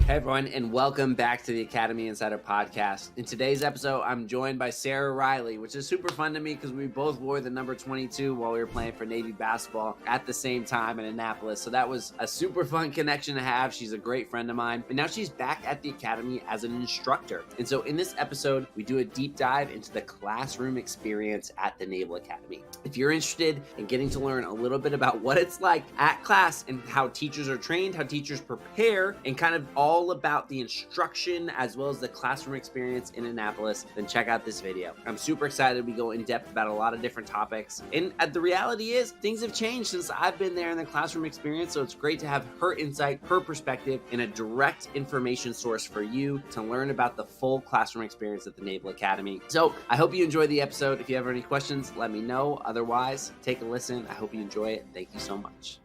Hey everyone, and welcome back to the Academy Insider Podcast. In today's episode, I'm joined by Sarah Riley, which is super fun to me because we both wore the number 22 while we were playing for Navy basketball at the same time in Annapolis. So that was a super fun connection to have. She's a great friend of mine. And now she's back at the Academy as an instructor. And so in this episode, we do a deep dive into the classroom experience at the Naval Academy. If you're interested in getting to learn a little bit about what it's like at class and how teachers are trained, how teachers prepare, and kind of all about the instruction as well as the classroom experience in Annapolis, then check out this video. I'm super excited. We go in depth about a lot of different topics. And the reality is things have changed since I've been there in the classroom experience. So it's great to have her insight, her perspective, and a direct information source for you to learn about the full classroom experience at the Naval Academy. So I hope you enjoyed the episode. If you have any questions, let me know. Otherwise, take a listen. I hope you enjoy it. Thank you so much.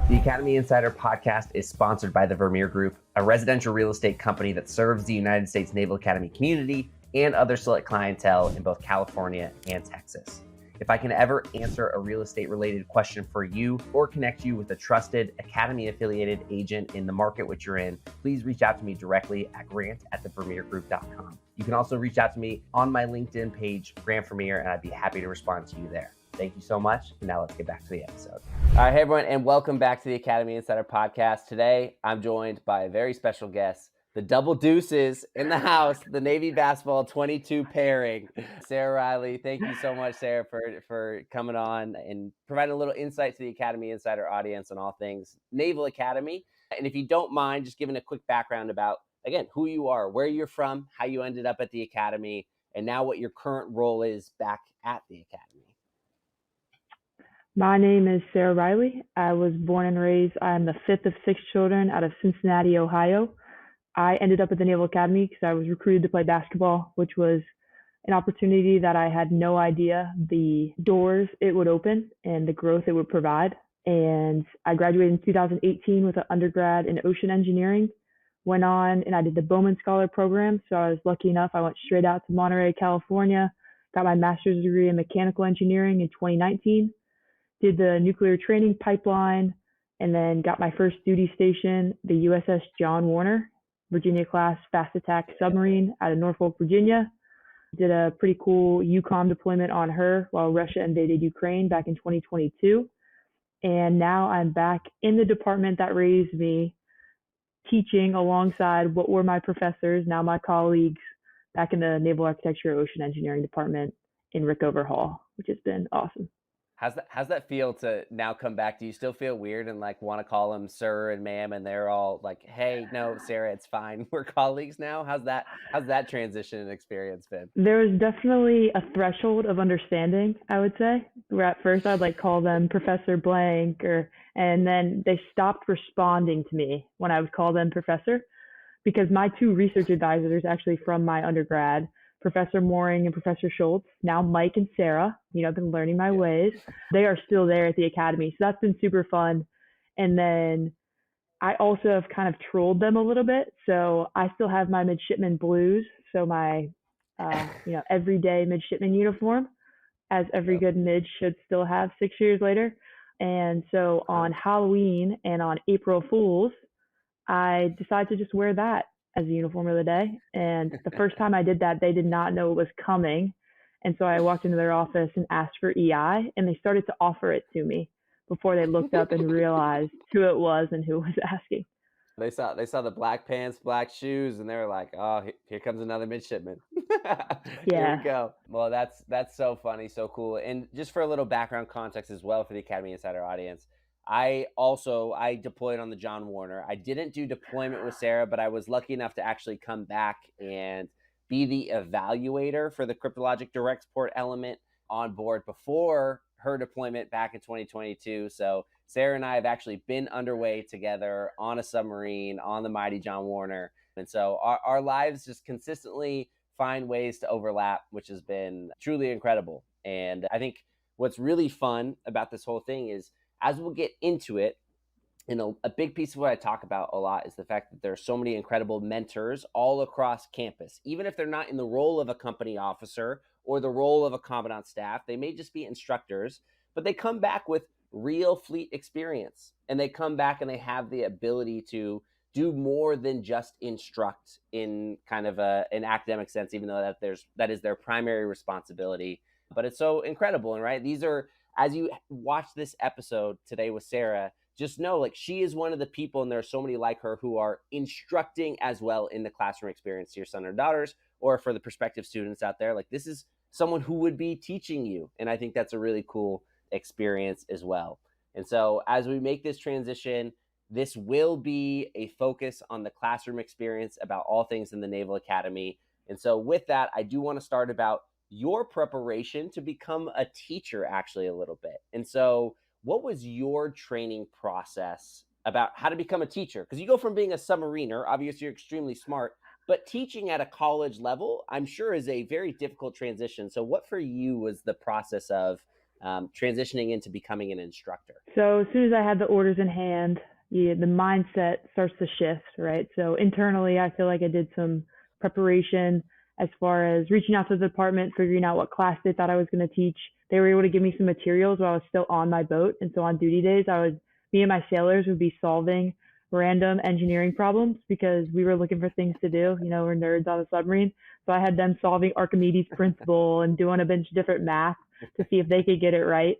The Academy Insider Podcast is sponsored by the Vermeer Group, a residential real estate company that serves the United States Naval Academy community and other select clientele in both California and Texas. If I can ever answer a real estate related question for you or connect you with a trusted Academy affiliated agent in the market which you're in, please reach out to me directly at grant@thevermeergroup.com. You can also reach out to me on my LinkedIn page, Grant Vermeer, and I'd be happy to respond to you there. Thank you so much. And now let's get back to the episode. All right, hey everyone, and welcome back to the Academy Insider Podcast. Today, I'm joined by a very special guest, the double deuces in the house, the Navy basketball 22 pairing, Sarah Riley. Thank you so much, Sarah, for coming on and providing a little insight to the Academy Insider audience on all things Naval Academy. And if you don't mind, just giving a quick background about, again, who you are, where you're from, how you ended up at the Academy, and now what your current role is back at the Academy. My name is Sarah Riley. I was born and raised, I'm the fifth of six children out of Cincinnati, Ohio. I ended up at the Naval Academy because I was recruited to play basketball, which was an opportunity that I had no idea the doors it would open and the growth it would provide. And I graduated in 2018 with an undergrad in ocean engineering, went on and I did the Bowman Scholar program. So I was lucky enough, I went straight out to Monterey, California, got my master's degree in mechanical engineering in 2019. Did the nuclear training pipeline, and then got my first duty station, the USS John Warner, Virginia-class fast attack submarine out of Norfolk, Virginia. Did a pretty cool EUCOM deployment on her while Russia invaded Ukraine back in 2022. And now I'm back in the department that raised me, teaching alongside what were my professors, now my colleagues, back in the Naval Architecture Ocean Engineering Department in Rickover Hall, which has been awesome. How's that feel to now come back? Do you still feel weird and like want to call them sir and ma'am, and they're all like, "Hey, no, Sarah, it's fine. We're colleagues now." How's that transition and experience been? There was definitely a threshold of understanding, I would say, where at first I'd like call them Professor Blank, and then they stopped responding to me when I would call them Professor, because my two research advisors actually from my undergrad, Professor Mooring and Professor Schultz, now Mike and Sarah, I've been learning my ways. They are still there at the Academy. So that's been super fun. And then I also have kind of trolled them a little bit. So I still have my Midshipmen blues. So my, everyday Midshipmen uniform, as every good mid should still have 6 years later. And so on Halloween and on April Fools, I decided to just wear that as a uniform of the day. And the first time I did that, they did not know it was coming. And so I walked into their office and asked for EI, and they started to offer it to me before they looked up and realized who it was and who was asking. They saw the black pants, black shoes, and they were like, "Oh, here comes another midshipman." Here we go. Well, that's so funny, so cool. And just for a little background context as well for the Academy Insider audience, I deployed on the John Warner. I didn't do deployment with Sarah, but I was lucky enough to actually come back and be the evaluator for the cryptologic direct support element on board before her deployment back in 2022. So Sarah and I have actually been underway together on a submarine on the mighty John Warner. And so our lives just consistently find ways to overlap, which has been truly incredible. And I think what's really fun about this whole thing is, as we'll get into it, a big piece of what I talk about a lot is the fact that there are so many incredible mentors all across campus. Even if they're not in the role of a company officer or the role of a commandant staff, they may just be instructors. but they come back with real fleet experience, and they come back and they have the ability to do more than just instruct in kind of an academic sense, even though that is their primary responsibility. But it's so incredible. And right, these are, as you watch this episode today with Sarah, just know like she is one of the people, and there are so many like her, who are instructing as well in the classroom experience to your son or daughters, or for the prospective students out there. Like, this is someone who would be teaching you. And I think that's a really cool experience as well. And so as we make this transition, this will be a focus on the classroom experience about all things in the Naval Academy. And so with that, I do want to start about your preparation to become a teacher actually a little bit. And so what was your training process about how to become a teacher? Because you go from being a submariner, obviously you're extremely smart, but teaching at a college level, I'm sure, is a very difficult transition. So what for you was the process of transitioning into becoming an instructor? So as soon as I had the orders in hand, the mindset starts to shift, right? So internally, I feel like I did some preparation as far as reaching out to the department, figuring out what class they thought I was going to teach. They were able to give me some materials while I was still on my boat. And so on duty days, me and my sailors would be solving random engineering problems because we were looking for things to do. You know, we're nerds on a submarine. So I had them solving Archimedes' principle and doing a bunch of different math to see if they could get it right.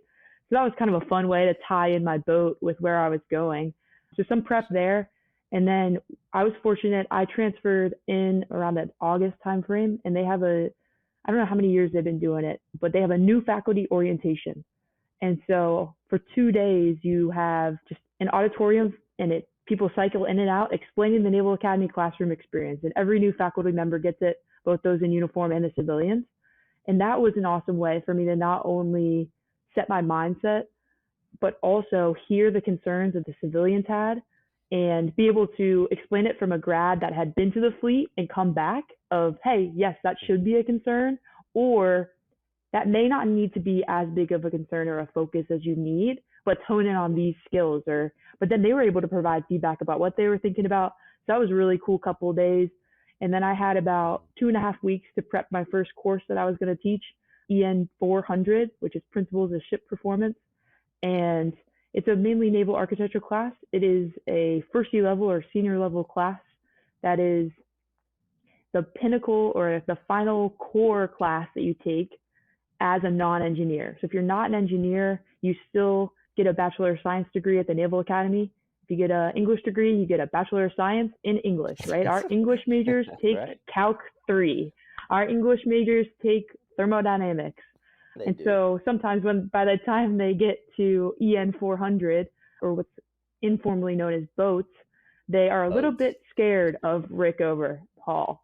So that was kind of a fun way to tie in my boat with where I was going. So some prep there. And then I was fortunate, I transferred in around that August timeframe, and they have I don't know how many years they've been doing it, but they have a new faculty orientation. And so for 2 days, you have just an auditorium, and people cycle in and out explaining the Naval Academy classroom experience. And every new faculty member gets it, both those in uniform and the civilians. And that was an awesome way for me to not only set my mindset, but also hear the concerns that the civilians had and be able to explain it from a grad that had been to the fleet and come back of, hey, yes, that should be a concern, or that may not need to be as big of a concern or a focus as you need, but hone in on these skills. But then they were able to provide feedback about what they were thinking about. So that was a really cool couple of days. And then I had about 2.5 weeks to prep my first course that I was going to teach, EN 400, which is Principles of Ship Performance. And it's a mainly naval architecture class. It is a first year level or senior level class that is the pinnacle or the final core class that you take as a non-engineer. So if you're not an engineer, you still get a Bachelor of Science degree at the Naval Academy. If you get an English degree, you get a Bachelor of Science in English, right? Our English majors take Calc 3. Our English majors take thermodynamics. So sometimes by the time they get to EN 400, or what's informally known as boats, they are a little bit scared of Rick overhaul.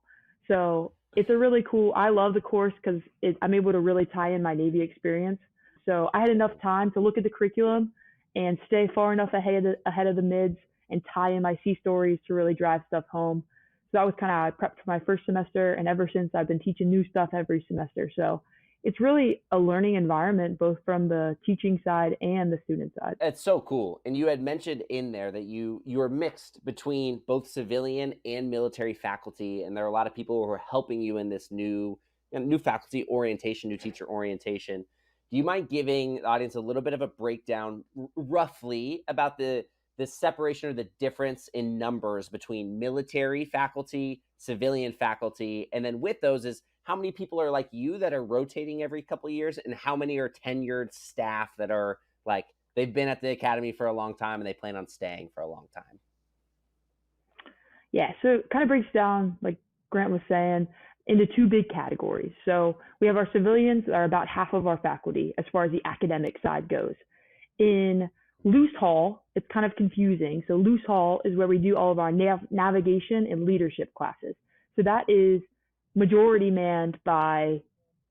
So it's a really cool, I love the course because I'm able to really tie in my Navy experience. So I had enough time to look at the curriculum and stay far enough ahead of the mids and tie in my sea stories to really drive stuff home. So that was kind of how I prepped for my first semester. And ever since, I've been teaching new stuff every semester. So it's really a learning environment, both from the teaching side and the student side. It's so cool. And you had mentioned in there that you were mixed between both civilian and military faculty. And there are a lot of people who are helping you in this new faculty orientation, new teacher orientation. Do you mind giving the audience a little bit of a breakdown roughly about the separation or the difference in numbers between military faculty, civilian faculty, and then with those is how many people are like you that are rotating every couple of years, and how many are tenured staff that are like they've been at the academy for a long time and they plan on staying for a long time? Yeah, so it kind of breaks down, like Grant was saying, into two big categories. So we have our civilians that are about half of our faculty as far as the academic side goes. In Loose Haul, it's kind of confusing. So Loose Haul is where we do all of our navigation and leadership classes. So that is majority manned by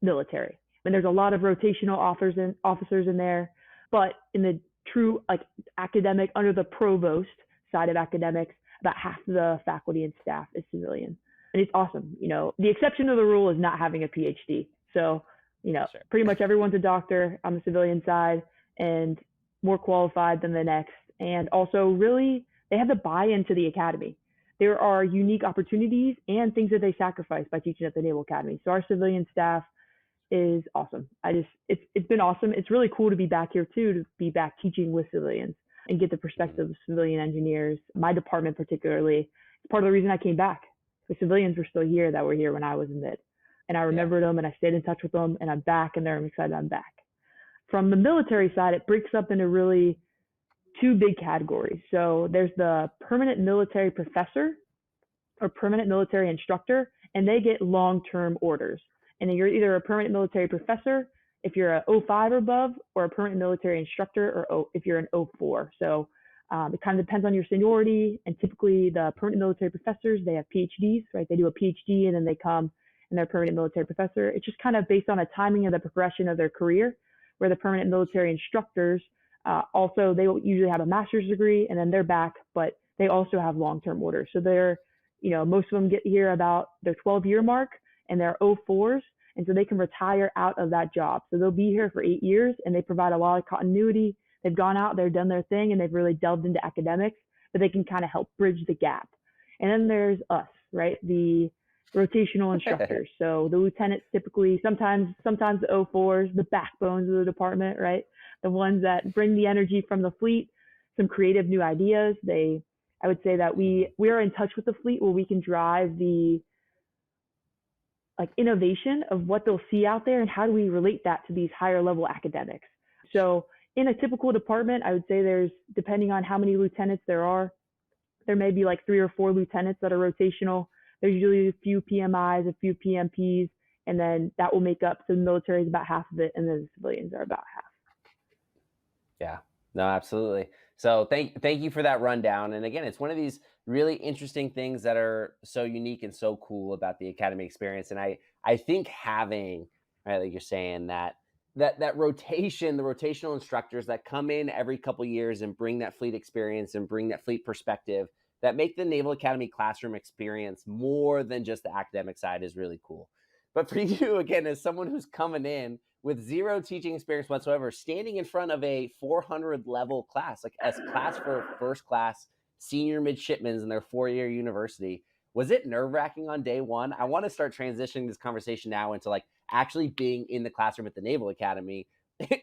military. And there's a lot of rotational officers in there, but in the true like academic, under the provost side of academics, about half the faculty and staff is civilian. And it's awesome. You know, the exception to the rule is not having a PhD. So, you know, sure, pretty much everyone's a doctor on the civilian side and more qualified than the next. And also really, they have the buy-in to the academy. There are unique opportunities and things that they sacrifice by teaching at the Naval Academy. So our civilian staff is awesome. It's been awesome. It's really cool to be back here too, to be back teaching with civilians and get the perspective of civilian engineers. My department particularly, it's part of the reason I came back. The civilians were still here that were here when I was in mid. And I remembered them and I stayed in touch with them and I'm back and I'm excited I'm back. From the military side, it breaks up into really two big categories. So there's the permanent military professor or permanent military instructor, and they get long-term orders. And then you're either a permanent military professor if you're a 05 or above, or a permanent military instructor or if you're an 04. So it kind of depends on your seniority. And typically the permanent military professors, they have PhDs, right? They do a PhD and then they come and they're permanent military professor. It's just kind of based on a timing of the progression of their career, where the permanent military instructors also, they will usually have a master's degree and then they're back, but they also have long-term orders. So they're, most of them get here about their 12-year mark and they're 04s. And so they can retire out of that job. So they'll be here for 8 years and they provide a lot of continuity. They've gone out, they've done their thing, and they've really delved into academics, but they can kind of help bridge the gap. And then there's us, right? The rotational instructors. So the lieutenants typically, sometimes the 04s, the backbones of the department, right? The ones that bring the energy from the fleet, some creative new ideas. I would say that we are in touch with the fleet where we can drive the innovation of what they'll see out there and how do we relate that to these higher level academics. So in a typical department, I would say there's, depending on how many lieutenants there may be 3 or 4 lieutenants that are rotational. There's usually a few PMIs, a few PMPs, and then that will make up, so the military is about half of it, and then the civilians are about half. Yeah, no, absolutely. So thank you for that rundown. And again, it's one of these really interesting things that are so unique and so cool about the academy experience. And I think having, right, like you're saying, that rotation, the rotational instructors that come in every couple of years and bring that fleet experience and bring that fleet perspective, that make the Naval Academy classroom experience more than just the academic side is really cool. But for you, again, as someone who's coming in with zero teaching experience whatsoever, standing in front of a 400 level class, like a class for first class senior midshipmen in their 4-year university, was it nerve-wracking on day one? I want to start transitioning this conversation now into actually being in the classroom at the Naval Academy.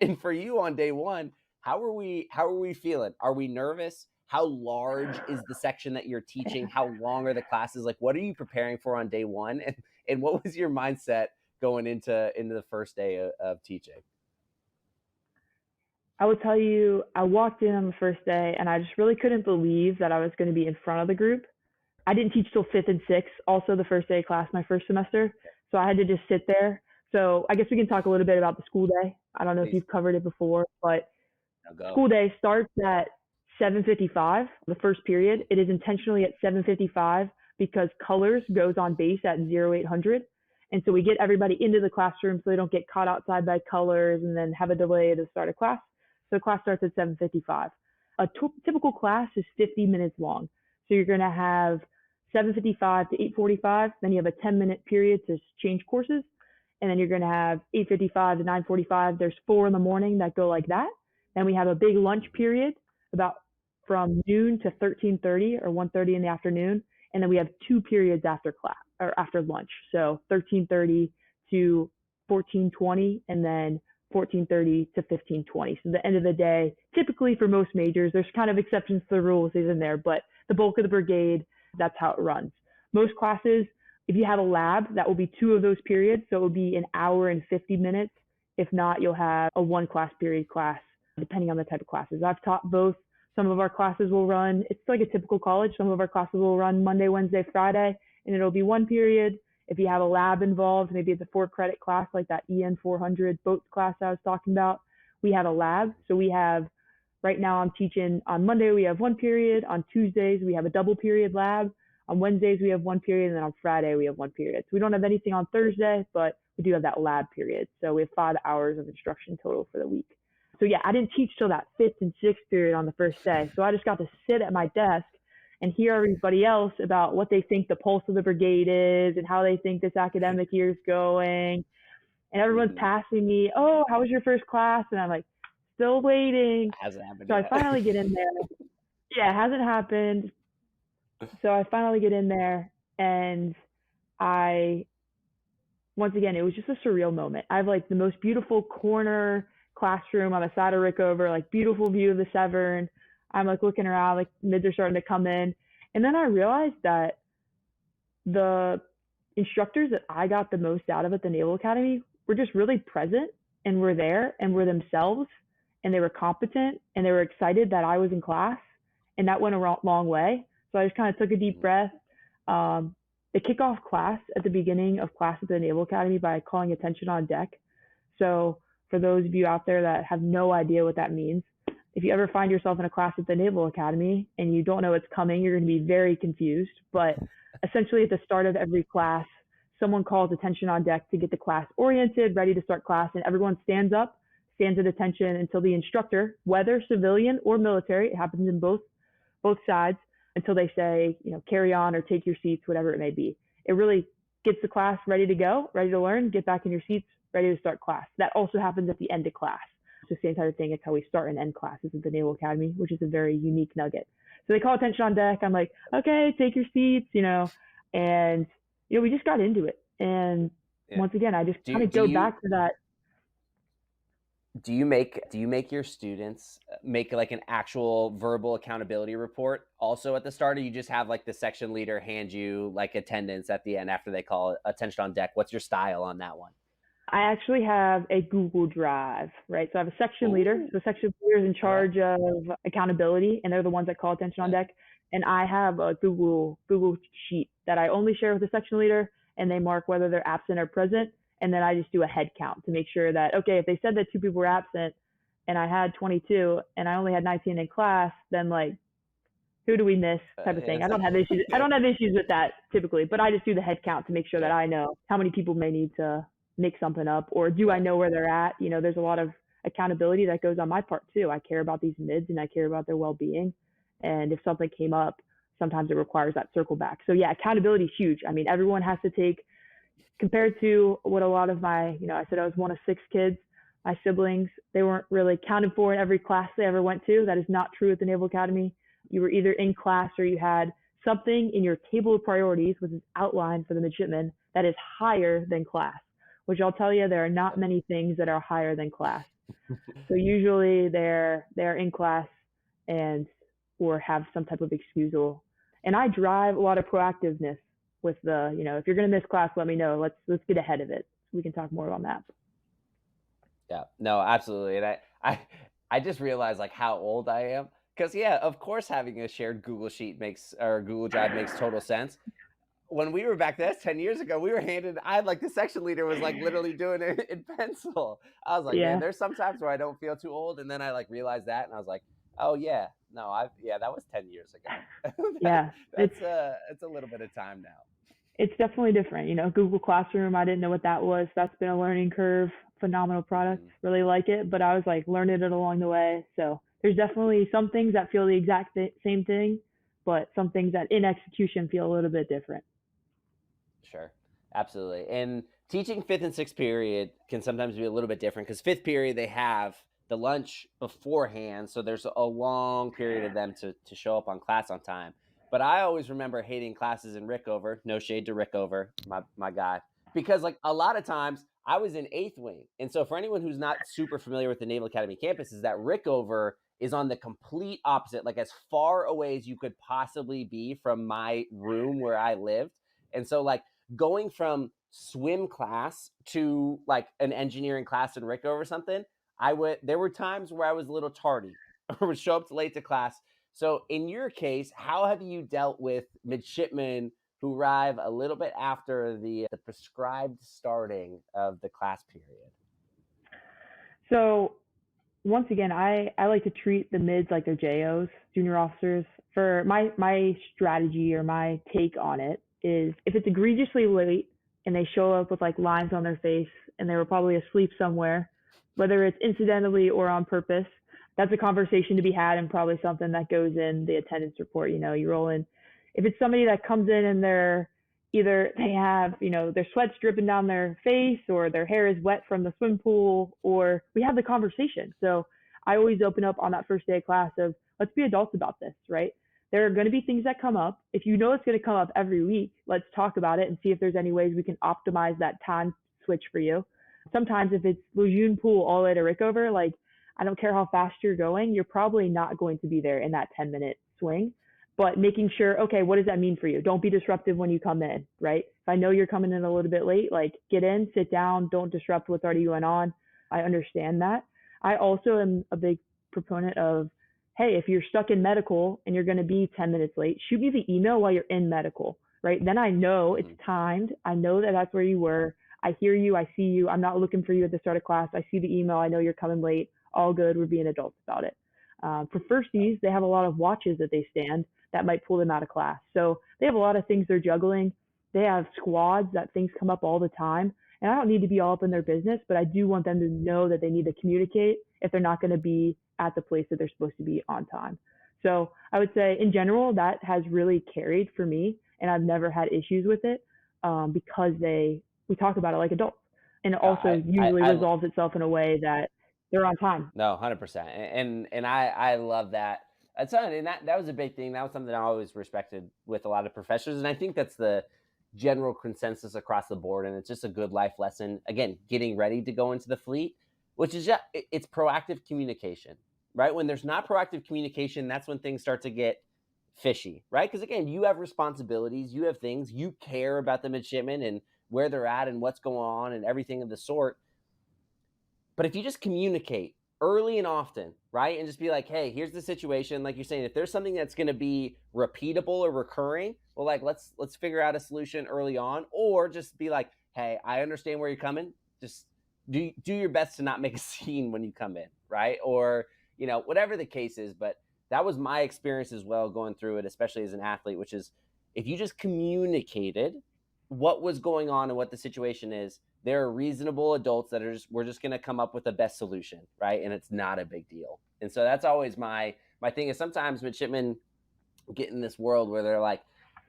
And for you on day one, how are we feeling? Are we nervous? How large is the section that you're teaching? How long are the classes? What are you preparing for on day one? And what was your mindset going into the first day of teaching? I will tell you, I walked in on the first day and I just really couldn't believe that I was going to be in front of the group. I didn't teach till 5th and 6th, also the first day of class, my first semester. So I had to just sit there. So I guess we can talk a little bit about the school day. I don't know if you've covered it before, but school day starts at 7:55, the first period. It is intentionally at 7:55 because colors goes on base at 0800. And so we get everybody into the classroom so they don't get caught outside by colors and then have a delay to start a class. So class starts at 7:55. A typical class is 50 minutes long. So you're going to have 7:55 to 8:45. Then you have a 10-minute period to change courses. And then you're going to have 8:55 to 9:45. There's 4 in the morning that go like that. Then we have a big lunch period about from noon to 13:30 or 1:30 in the afternoon. And then we have 2 periods after class or after lunch. So 13:30 to 14:20 and then 14:30 to 15:20. So the end of the day, typically for most majors, there's kind of exceptions to the rules in there, but the bulk of the brigade, that's how it runs. Most classes, if you have a lab, that will be 2 of those periods. So it will be an hour and 50 minutes. If not, you'll have a 1 class period class, depending on the type of classes. I've taught both. Some of our classes will run, it's like a typical college. Some of our classes will run Monday, Wednesday, Friday, and it'll be 1 period. If you have a lab involved, maybe it's a 4-credit class like that EN 400 boats class I was talking about, we have a lab. So we have, right now I'm teaching on Monday, we have 1 period. On Tuesdays, we have a double period lab. On Wednesdays, we have 1 period. And then on Friday, we have 1 period. So we don't have anything on Thursday, but we do have that lab period. So we have 5 hours of instruction total for the week. So yeah, I didn't teach till that 5th and 6th period on the first day. So I just got to sit at my desk and hear everybody else about what they think the pulse of the brigade is and how they think this academic year is going. And everyone's passing me, oh, how was your first class? And I'm like, still waiting. Hasn't happened so yet. I finally get in there. Yeah, it hasn't happened. So I finally get in there and I once again, it was just a surreal moment. I have like the most beautiful corner classroom on the side of Rickover, like beautiful view of the Severn. I'm like looking around, like mids are starting to come in. And then I realized that the instructors that I got the most out of at the Naval Academy were just really present and were there and were themselves and they were competent and they were excited that I was in class. And that went a long way. So I just kind of took a deep breath. They kick off class at the beginning of class at the Naval Academy by calling attention on deck. So for those of you out there that have no idea what that means, if you ever find yourself in a class at the Naval Academy and you don't know what's coming, you're going to be very confused. But essentially at the start of every class, someone calls attention on deck to get the class oriented, ready to start class, and everyone stands up, stands at attention until the instructor, whether civilian or military, it happens in both sides, until they say, carry on or take your seats, whatever it may be. It really gets the class ready to go, ready to learn, get back in your seats, ready to start class. That also happens at the end of class. It's the same type of thing. It's how we start and end classes at the Naval Academy, which is a very unique nugget. So they call attention on deck. I'm like, okay, take your seats, and, we just got into it. And once again, I just kind of go back to that. Do you make your students make like an actual verbal accountability report also at the start, or you just have like the section leader hand you like attendance at the end after they call attention on deck? What's your style on that one? I actually have a Google Drive, right? So I have a section leader. So the section leader is in charge of accountability, and they're the ones that call attention on deck. And I have a Google sheet that I only share with the section leader, and they mark whether they're absent or present. And then I just do a head count to make sure that, okay, if they said that 2 people were absent and I had 22 and I only had 19 in class, then like, who do we miss type of thing. I don't have issues. I don't have issues with that typically, but I just do the head count to make sure that I know how many people may need to make something up, or do I know where they're at? There's a lot of accountability that goes on my part too. I care about these mids and I care about their well-being. And if something came up, sometimes it requires that circle back. So yeah, accountability is huge. I mean, everyone has to take, compared to what a lot of my, I said I was one of 6 kids, my siblings, they weren't really counted for in every class they ever went to. That is not true at the Naval Academy. You were either in class or you had something in your table of priorities, which is outlined for the midshipmen, that is higher than class, which I'll tell you, there are not many things that are higher than class. So usually they're in class or have some type of excusal. And I drive a lot of proactiveness with the, if you're going to miss class, let me know. Let's get ahead of it. We can talk more on that. Yeah, no, absolutely. And I just realized like how old I am. Because of course having a shared Google Sheet Google Drive makes total sense. When we were back there 10 years ago, we were the section leader was like literally doing it in pencil. I was like, man, there's some times where I don't feel too old. And then I like realized that and I was like, oh yeah, no, that was 10 years ago. It's a little bit of time now. It's definitely different. Google Classroom, I didn't know what that was. That's been a learning curve. Phenomenal product. Really like it, but I was like learning it along the way. So there's definitely some things that feel the exact same thing, but some things that in execution feel a little bit different. Sure. Absolutely. And teaching 5th and 6th period can sometimes be a little bit different because 5th period, they have the lunch beforehand. So there's a long period of them to show up on class on time. But I always remember hating classes in Rickover. No shade to Rickover, my guy. Because like a lot of times I was in 8th wing. And so for anyone who's not super familiar with the Naval Academy campus, is that Rickover is on the complete opposite, like as far away as you could possibly be from my room where I lived. And so like going from swim class to like an engineering class in Rickover or something, there were times where I was a little tardy or would show up late to class. So in your case, how have you dealt with midshipmen who arrive a little bit after the prescribed starting of the class period? So once again, I like to treat the mids like they're JOs, junior officers. For my strategy or my take on it is if it's egregiously late and they show up with like lines on their face and they were probably asleep somewhere, whether it's incidentally or on purpose, that's a conversation to be had and probably something that goes in the attendance report. You roll in. If it's somebody that comes in and they have, their sweat's dripping down their face or their hair is wet from the swim pool, or we have the conversation. So I always open up on that first day of class of let's be adults about this, right? There are going to be things that come up. If you know it's going to come up every week, let's talk about it and see if there's any ways we can optimize that time switch for you. Sometimes if it's Lejeune Pool all the way to Rickover, like I don't care how fast you're going, you're probably not going to be there in that 10-minute swing. But making sure, okay, what does that mean for you? Don't be disruptive when you come in, right? If I know you're coming in a little bit late, like get in, sit down, don't disrupt what's already going on. I understand that. I also am a big proponent of, hey, if you're stuck in medical and you're going to be 10 minutes late, shoot me the email while you're in medical, right? Then I know it's timed. I know that that's where you were. I hear you. I see you. I'm not looking for you at the start of class. I see the email. I know you're coming late. All good. We're being adults about it. For firsties, they have a lot of watches that they stand that might pull them out of class. So they have a lot of things they're juggling. They have squads that things come up all the time. And I don't need to be all up in their business, but I do want them to know that they need to communicate if they're not going to be at the place that they're supposed to be on time. So I would say in general, that has really carried for me, and I've never had issues with it because we talk about it like adults. And it also usually resolves itself in a way that they're on time. No, 100%. And I love that. And that was a big thing. That was something I always respected with a lot of professors. And I think that's the general consensus across the board. And it's just a good life lesson. Again, getting ready to go into the fleet, which is just, it's proactive communication, right? When there's not proactive communication, that's when things start to get fishy, right? Because again, you have responsibilities, you have things, you care about the midshipmen and where they're at and what's going on and everything of the sort. But if you just communicate early and often, right? And just be like, hey, here's the situation. Like you're saying, if there's something that's going to be repeatable or recurring, well, like, let's figure out a solution early on, or just be like, hey, I understand where you're coming. Just do your best to not make a scene when you come in, right? Or, whatever the case is. But that was my experience as well going through it, especially as an athlete, which is if you just communicated what was going on and what the situation is, there are reasonable adults that we're just going to come up with the best solution, right? And it's not a big deal. And so that's always my thing is sometimes midshipmen get in this world where they're like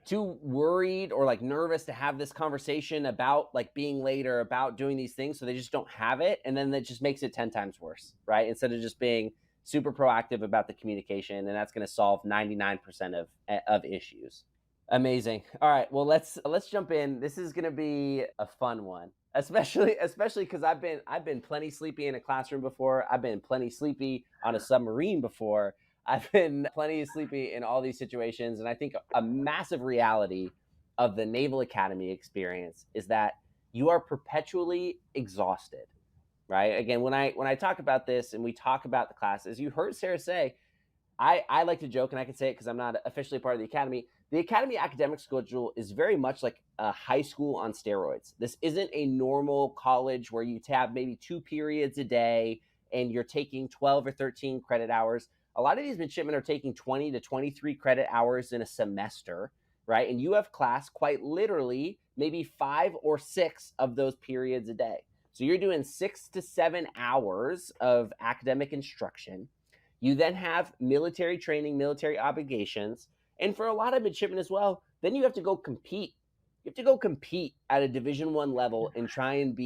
too worried or like nervous to have this conversation about like being late or about doing these things. So they just don't have it. And then that just makes it 10 times worse, right? Instead of just being super proactive about the communication. And that's going to solve 99% of issues. Amazing. All right. Well, let's jump in. This is going to be a fun one. Especially because I've been plenty sleepy in a classroom before. I've been plenty sleepy on a submarine before. I've been plenty sleepy in all these situations. And I think a massive reality of the Naval Academy experience is that you are perpetually exhausted, right? Again, when I talk about this and we talk about the class, as you heard Sarah say, I like to joke, and I can say it because I'm not officially part of the Academy. The Academy academic schedule is very much like a high school on steroids. This isn't a normal college where you have maybe 2 periods a day and you're taking 12 or 13 credit hours. A lot of these midshipmen are taking 20 to 23 credit hours in a semester, right? And you have class quite literally maybe 5 or 6 of those periods a day. So you're doing 6 to 7 hours of academic instruction. You then have military training, military obligations. And for a lot of midshipmen as well, then you have to go compete. You have to go compete at a Division I level and try and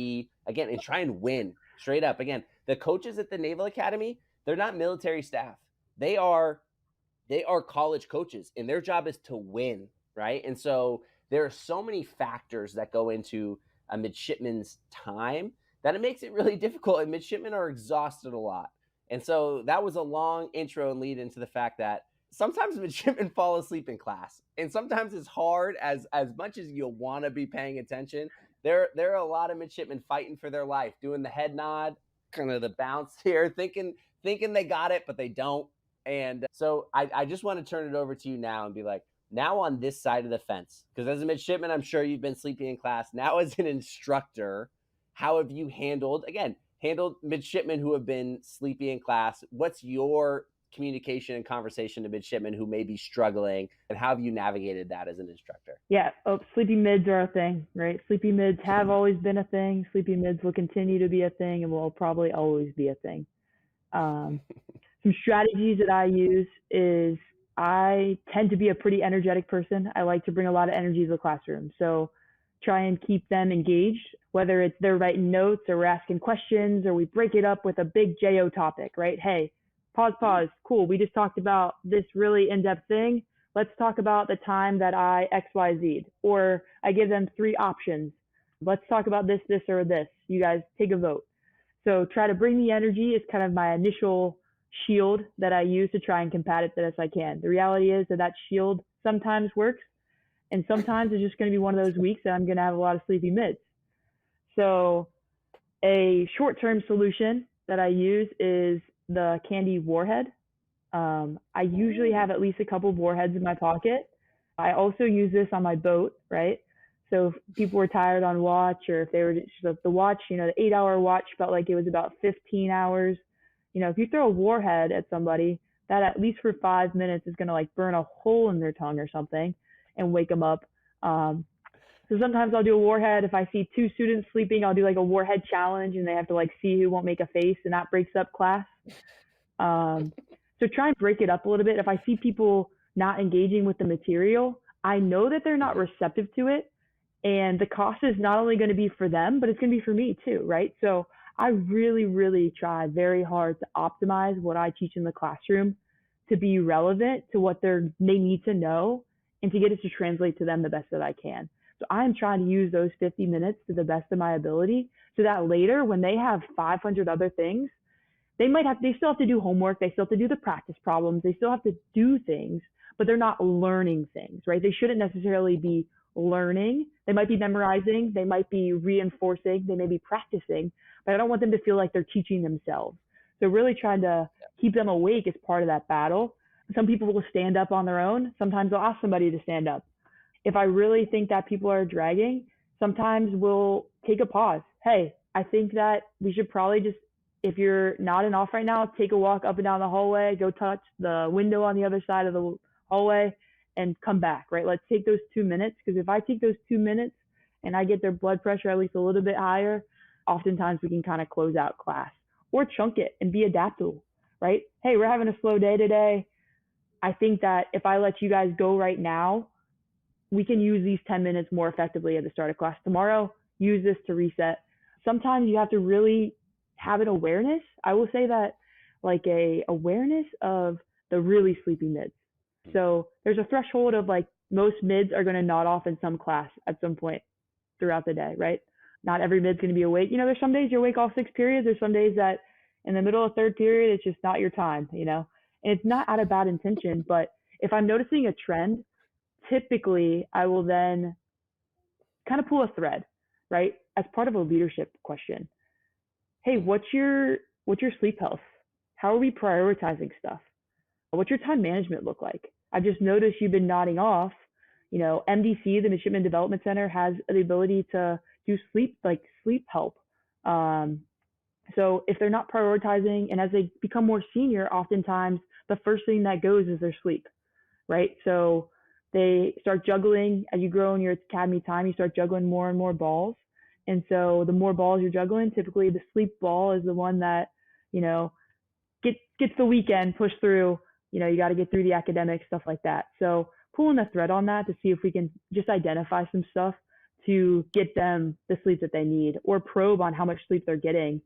win straight up. Again, the coaches at the Naval Academy, they're not military staff. They are college coaches, and their job is to win, right? And so there are so many factors that go into a midshipman's time that it makes it really difficult, and midshipmen are exhausted a lot. And so that was a long intro and lead into the fact that sometimes midshipmen fall asleep in class, and sometimes it's hard as much as you'll want to be paying attention. There are a lot of midshipmen fighting for their life, doing the head nod, kind of the bounce here, thinking they got it, but they don't. And so I just want to turn it over to you now and be like, now on this side of the fence, because as a midshipman, I'm sure you've been sleeping in class. Now as an instructor, how have you handled midshipmen who have been sleepy in class? What's your communication and conversation to midshipmen who may be struggling, and how have you navigated that as an instructor? Yeah, sleepy mids are a thing, right? Sleepy mids have always been a thing. Sleepy mids will continue to be a thing and will probably always be a thing. Some strategies that I use is I tend to be a pretty energetic person. I like to bring a lot of energy to the classroom. So try and keep them engaged, whether it's they're writing notes or we're asking questions or we break it up with a big JO topic, right? Hey, pause. Cool. We just talked about this really in-depth thing. Let's talk about the time that I XYZ'd. Or I give them 3 options. Let's talk about this, this, or this. You guys take a vote. So try to bring the energy is kind of my initial shield that I use to try and combat it the best I can. The reality is that shield sometimes works, and sometimes it's just going to be one of those weeks that I'm going to have a lot of sleepy mids. So a short-term solution that I use is the candy warhead. I usually have at least a couple of warheads in my pocket. I also use this on my boat, right? So if people were tired on watch, or if they were just the watch, the 8-hour watch felt like it was about 15 hours. If you throw a warhead at somebody, that at least for 5 minutes is going to like burn a hole in their tongue or something and wake them up. So sometimes I'll do a warhead. If I see 2 students sleeping, I'll do like a warhead challenge, and they have to like see who won't make a face, and that breaks up class. So try and break it up a little bit. If I see people not engaging with the material, I know that they're not receptive to it. And the cost is not only going to be for them, but it's going to be for me too, right? So I really, really try very hard to optimize what I teach in the classroom to be relevant to what they need to know, and to get it to translate to them the best that I can. So I'm trying to use those 50 minutes to the best of my ability, so that later when they have 500 other things, they still have to do homework. They still have to do the practice problems. They still have to do things, but they're not learning things, right? They shouldn't necessarily be learning. They might be memorizing. They might be reinforcing. They may be practicing, but I don't want them to feel like they're teaching themselves. So really trying to keep them awake is part of that battle. Some people will stand up on their own. Sometimes I'll ask somebody to stand up. If I really think that people are dragging, sometimes we'll take a pause. Hey, I think that we should probably just, if you're nodding off right now, take a walk up and down the hallway, go touch the window on the other side of the hallway, and come back, right? Let's take those 2 minutes, because if I take those 2 minutes and I get their blood pressure at least a little bit higher, oftentimes we can kind of close out class, or chunk it and be adaptable, right? Hey, we're having a slow day today. I think that if I let you guys go right now, we can use these 10 minutes more effectively at the start of class tomorrow. Use this to reset. Sometimes you have to really have an awareness. I will say that, like a awareness of the really sleepy mids. So there's a threshold of like most mids are going to nod off in some class at some point throughout the day, right? Not every mid's going to be awake. There's some days you're awake all 6 periods. There's some days that in the middle of 3rd period, it's just not your time, and it's not out of bad intention. But if I'm noticing a trend, typically I will then kind of pull a thread, right? As part of a leadership question. Hey, what's your sleep health? How are we prioritizing stuff? What's your time management look like? I've just noticed you've been nodding off. MDC, the Midshipmen Development Center, has the ability to do sleep help. So if they're not prioritizing, and as they become more senior, oftentimes the first thing that goes is their sleep, right? So they start juggling. As you grow in your academy time, you start juggling more and more balls. And so the more balls you're juggling, typically the sleep ball is the one that, gets the weekend pushed through. You got to get through the academic stuff like that. So pulling the thread on that to see if we can just identify some stuff to get them the sleep that they need, or probe on how much sleep they're getting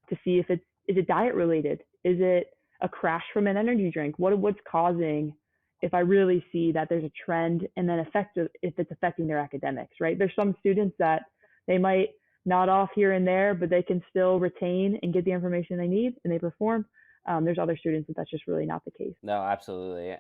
to see if is it diet related? Is it a crash from an energy drink? What's causing, if I really see that there's a trend, and then if it's affecting their academics, right? There's some students that they might nod off here and there, but they can still retain and get the information they need, and they perform. There's other students that's just really not the case. No, absolutely.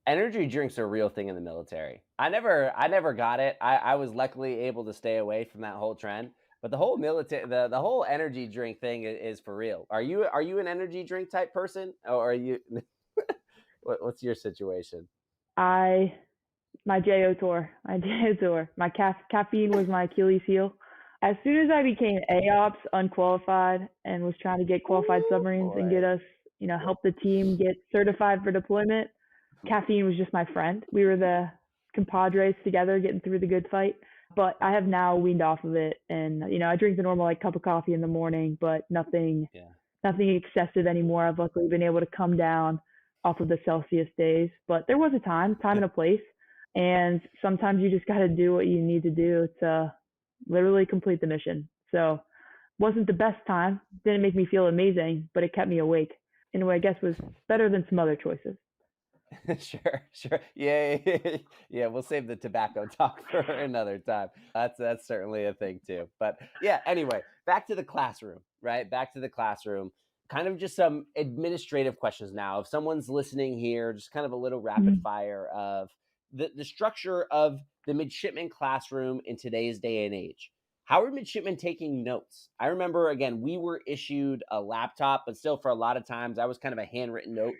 Energy drinks are a real thing in the military. I never got it. I was luckily able to stay away from that whole trend. But the whole military, the whole energy drink thing is for real. Are you an energy drink type person, or are you? What's your situation? My JO tour. My caffeine was my Achilles heel. As soon as I became AOPS unqualified and was trying to get qualified submarines and get us, help the team get certified for deployment, caffeine was just my friend. We were the compadres together getting through the good fight. But I have now weaned off of it, and I drink the normal cup of coffee in the morning, but nothing excessive anymore. I've luckily been able to come down off of the Celsius days, but there was a time and a place, and sometimes you just got to do what you need to do to literally complete the mission. So wasn't the best time, didn't make me feel amazing, but it kept me awake in a way I guess was better than some other choices. Sure. Yeah. Yeah. We'll save the tobacco talk for another time. That's certainly a thing too. But yeah, anyway, back to the classroom, right? Back to the classroom. Kind of just some administrative questions now. If someone's listening here, just kind of a little rapid Mhm. fire of the structure of the midshipman classroom in today's day and age. How are midshipmen taking notes? I remember, again, we were issued a laptop, but still for a lot of times I was kind of a handwritten note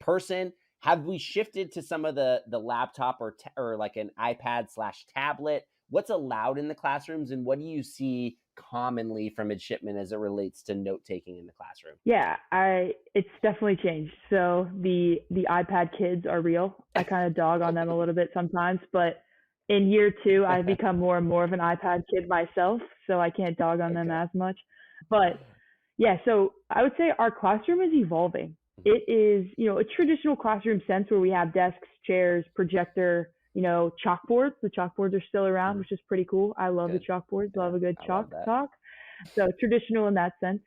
person. Have we shifted to some of the laptop or like an iPad slash tablet? What's allowed in the classrooms, and what do you see commonly from midshipmen as it relates to note taking in the classroom? Yeah, it's definitely changed. So the iPad kids are real. I kind of dog on them a little bit sometimes, but in year two, I've become more and more of an iPad kid myself, so I can't dog on them Okay. as much. But yeah, so I would say our classroom is evolving. Mhm. It is, a traditional classroom sense where we have desks, chairs, projector, chalkboards. The chalkboards are still around, Mhm. which is pretty cool. I love the Good. chalkboards, love Yeah, a good I love chalk that. talk. So traditional in that sense,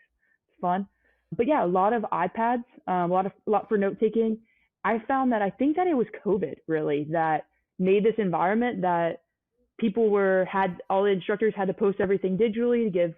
it's fun. But yeah, a lot of iPads, a lot for note taking. I found that I think that it was COVID really that made this environment that had all the instructors had to post everything digitally to give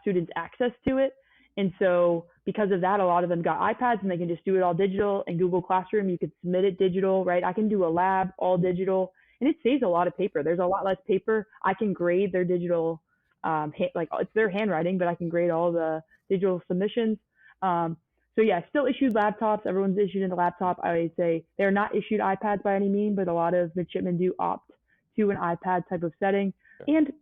students access to it. And so because of that, a lot of them got iPads and they can just do it all digital. In Google Classroom, you could submit it digital, right? I can do a lab all digital, and it saves a lot of paper. There's a lot less paper. I can grade their digital, like it's their handwriting, but I can grade all the digital submissions. Um, so yeah, still issued laptops. Everyone's issued in the laptop. I would say they're not issued iPads by any means, but a lot of midshipmen do opt to an iPad type of setting, Sure. and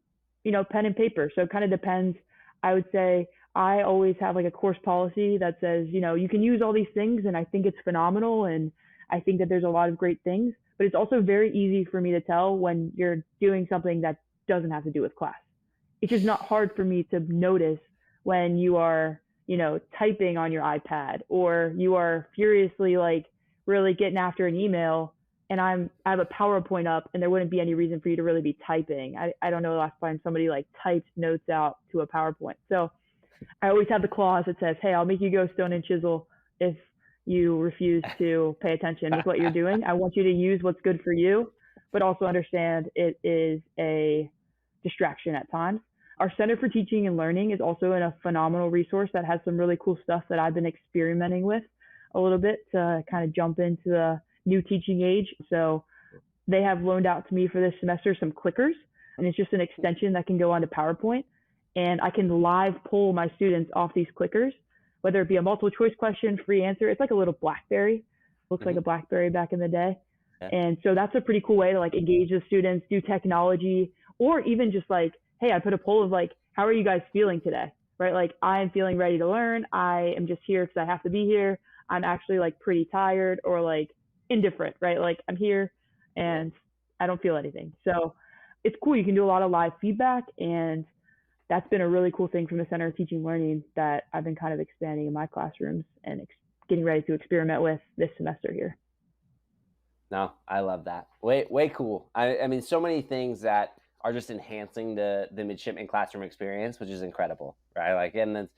pen and paper. So it kind of depends. I would say I always have like a course policy that says, you can use all these things and I think it's phenomenal and I think that there's a lot of great things, but it's also very easy for me to tell when you're doing something that doesn't have to do with class. It's just not hard for me to notice when you are, typing on your iPad or you are furiously like really getting after an email and I have a PowerPoint up and there wouldn't be any reason for you to really be typing. I don't know the last time somebody like typed notes out to a PowerPoint. So I always have the clause that says, "Hey, I'll make you go stone and chisel if you refuse to pay attention with what you're doing. I want you to use what's good for you, but also understand it is a distraction at times." Our Center for Teaching and Learning is also a phenomenal resource that has some really cool stuff that I've been experimenting with a little bit to kind of jump into the new teaching age. So they have loaned out to me for this semester some clickers, and it's just an extension that can go onto PowerPoint. And I can live pull my students off these clickers, whether it be a multiple choice question, free answer. It's like a little BlackBerry. Looks like Mhm. a BlackBerry back in the day. Yeah. And so that's a pretty cool way to like engage the students, do technology, or even just like, hey, I put a poll of like, how are you guys feeling today? Right? Like, I am feeling ready to learn. I am just here because I have to be here. I'm actually like pretty tired or like indifferent, right? Like, I'm here Yeah. and I don't feel anything. So it's cool. You can do a lot of live feedback, and that's been a really cool thing from the Center of Teaching and Learning that I've been kind of expanding in my classrooms and getting ready to experiment with this semester here. No, I love that. Way cool. I mean, so many things that are just enhancing the midshipman classroom experience, which is incredible, right? Like, and it's,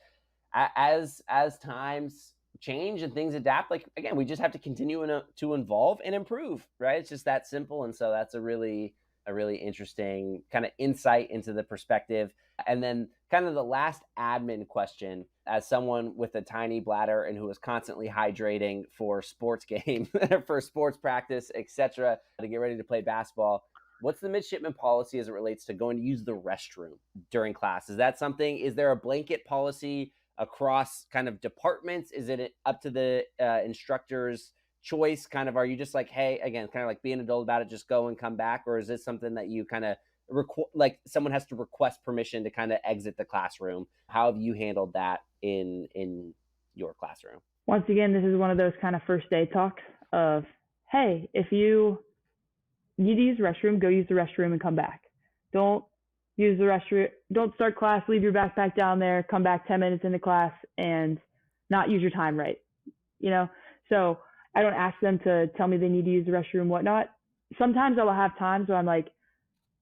as times change and things adapt, like again, we just have to continue to evolve and improve, right? It's just that simple. And so that's a really interesting kind of insight into the perspective. And then kind of the last admin question, as someone with a tiny bladder and who is constantly hydrating for sports game, for sports practice, etc., to get ready to play basketball. What's the midshipman policy as it relates to going to use the restroom during class? Is that something? Is there a blanket policy across kind of departments? Is it up to the instructor's choice? Kind of, are you just like, hey, again, kind of like be an adult about it, just go and come back, or is this something that you kind of like someone has to request permission to kind of exit the classroom? How have you handled that in your classroom? Once again, this is one of those kind of first day talks of, hey, if you need to use the restroom, go use the restroom and come back. Don't use the restroom. Don't start class, leave your backpack down there, come back 10 minutes into class and not use your time right. So I don't ask them to tell me they need to use the restroom, whatnot. Sometimes I'll have times where I'm like,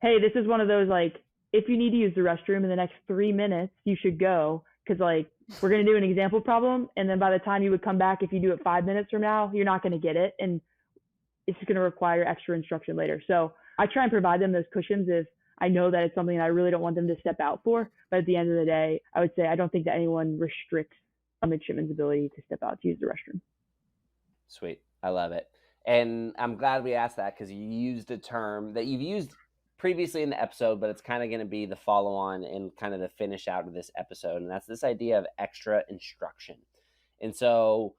hey, this is one of those, like, if you need to use the restroom in the next 3 minutes, you should go. Cause like, we're going to do an example problem. And then by the time you would come back, if you do it 5 minutes from now, you're not going to get it. And it's going to require extra instruction later. So I try and provide them those cushions if I know that it's something that I really don't want them to step out for. But at the end of the day, I would say I don't think that anyone restricts a midshipman's ability to step out to use the restroom. Sweet. I love it. And I'm glad we asked that because you used a term that you've used previously in the episode, but it's kind of going to be the follow on and kind of the finish out of this episode. And that's this idea of extra instruction. And so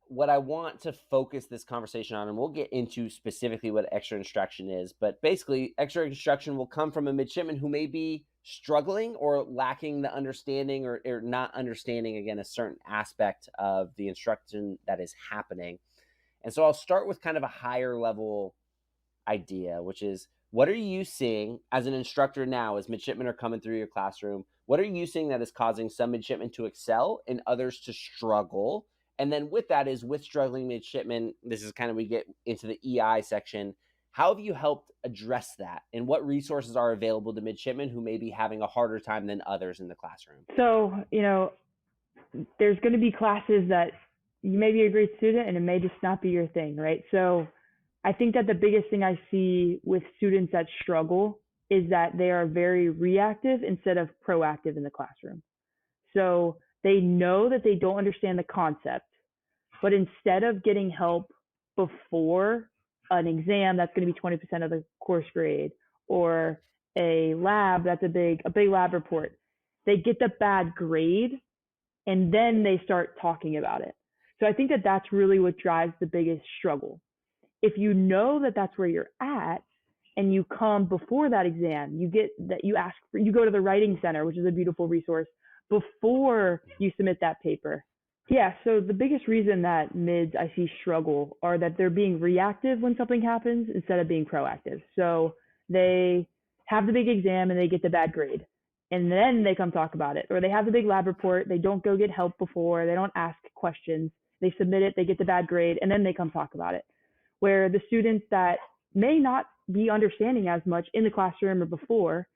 what I want to focus this conversation on, and we'll get into specifically what extra instruction is, but basically extra instruction will come from a midshipman who may be struggling or lacking the understanding or not understanding, again, a certain aspect of the instruction that is happening. And so I'll start with kind of a higher level idea, which is, what are you seeing as an instructor now as midshipmen are coming through your classroom? What are you seeing that is causing some midshipmen to excel and others to struggle? And then with that is, with struggling midshipmen, this is kind of, we get into the EI section. How have you helped address that? And what resources are available to midshipmen who may be having a harder time than others in the classroom? So, there's going to be classes that you may be a great student and it may just not be your thing, right? So I think that the biggest thing I see with students that struggle is that they are very reactive instead of proactive in the classroom. So they know that they don't understand the concept, but instead of getting help before an exam that's going to be 20% of the course grade, or a lab that's a big lab report, they get the bad grade and then they start talking about it. So I think that that's really what drives the biggest struggle. If you know that that's where you're at and you come before that exam, you go to the writing center, which is a beautiful resource, before you submit that paper. Yeah, so the biggest reason that mids I see struggle are that they're being reactive when something happens instead of being proactive. So they have the big exam and they get the bad grade, and then they come talk about it. Or they have the big lab report, they don't go get help before, they don't ask questions, they submit it, they get the bad grade, and then they come talk about it. Where the students that may not be understanding as much in the classroom or before,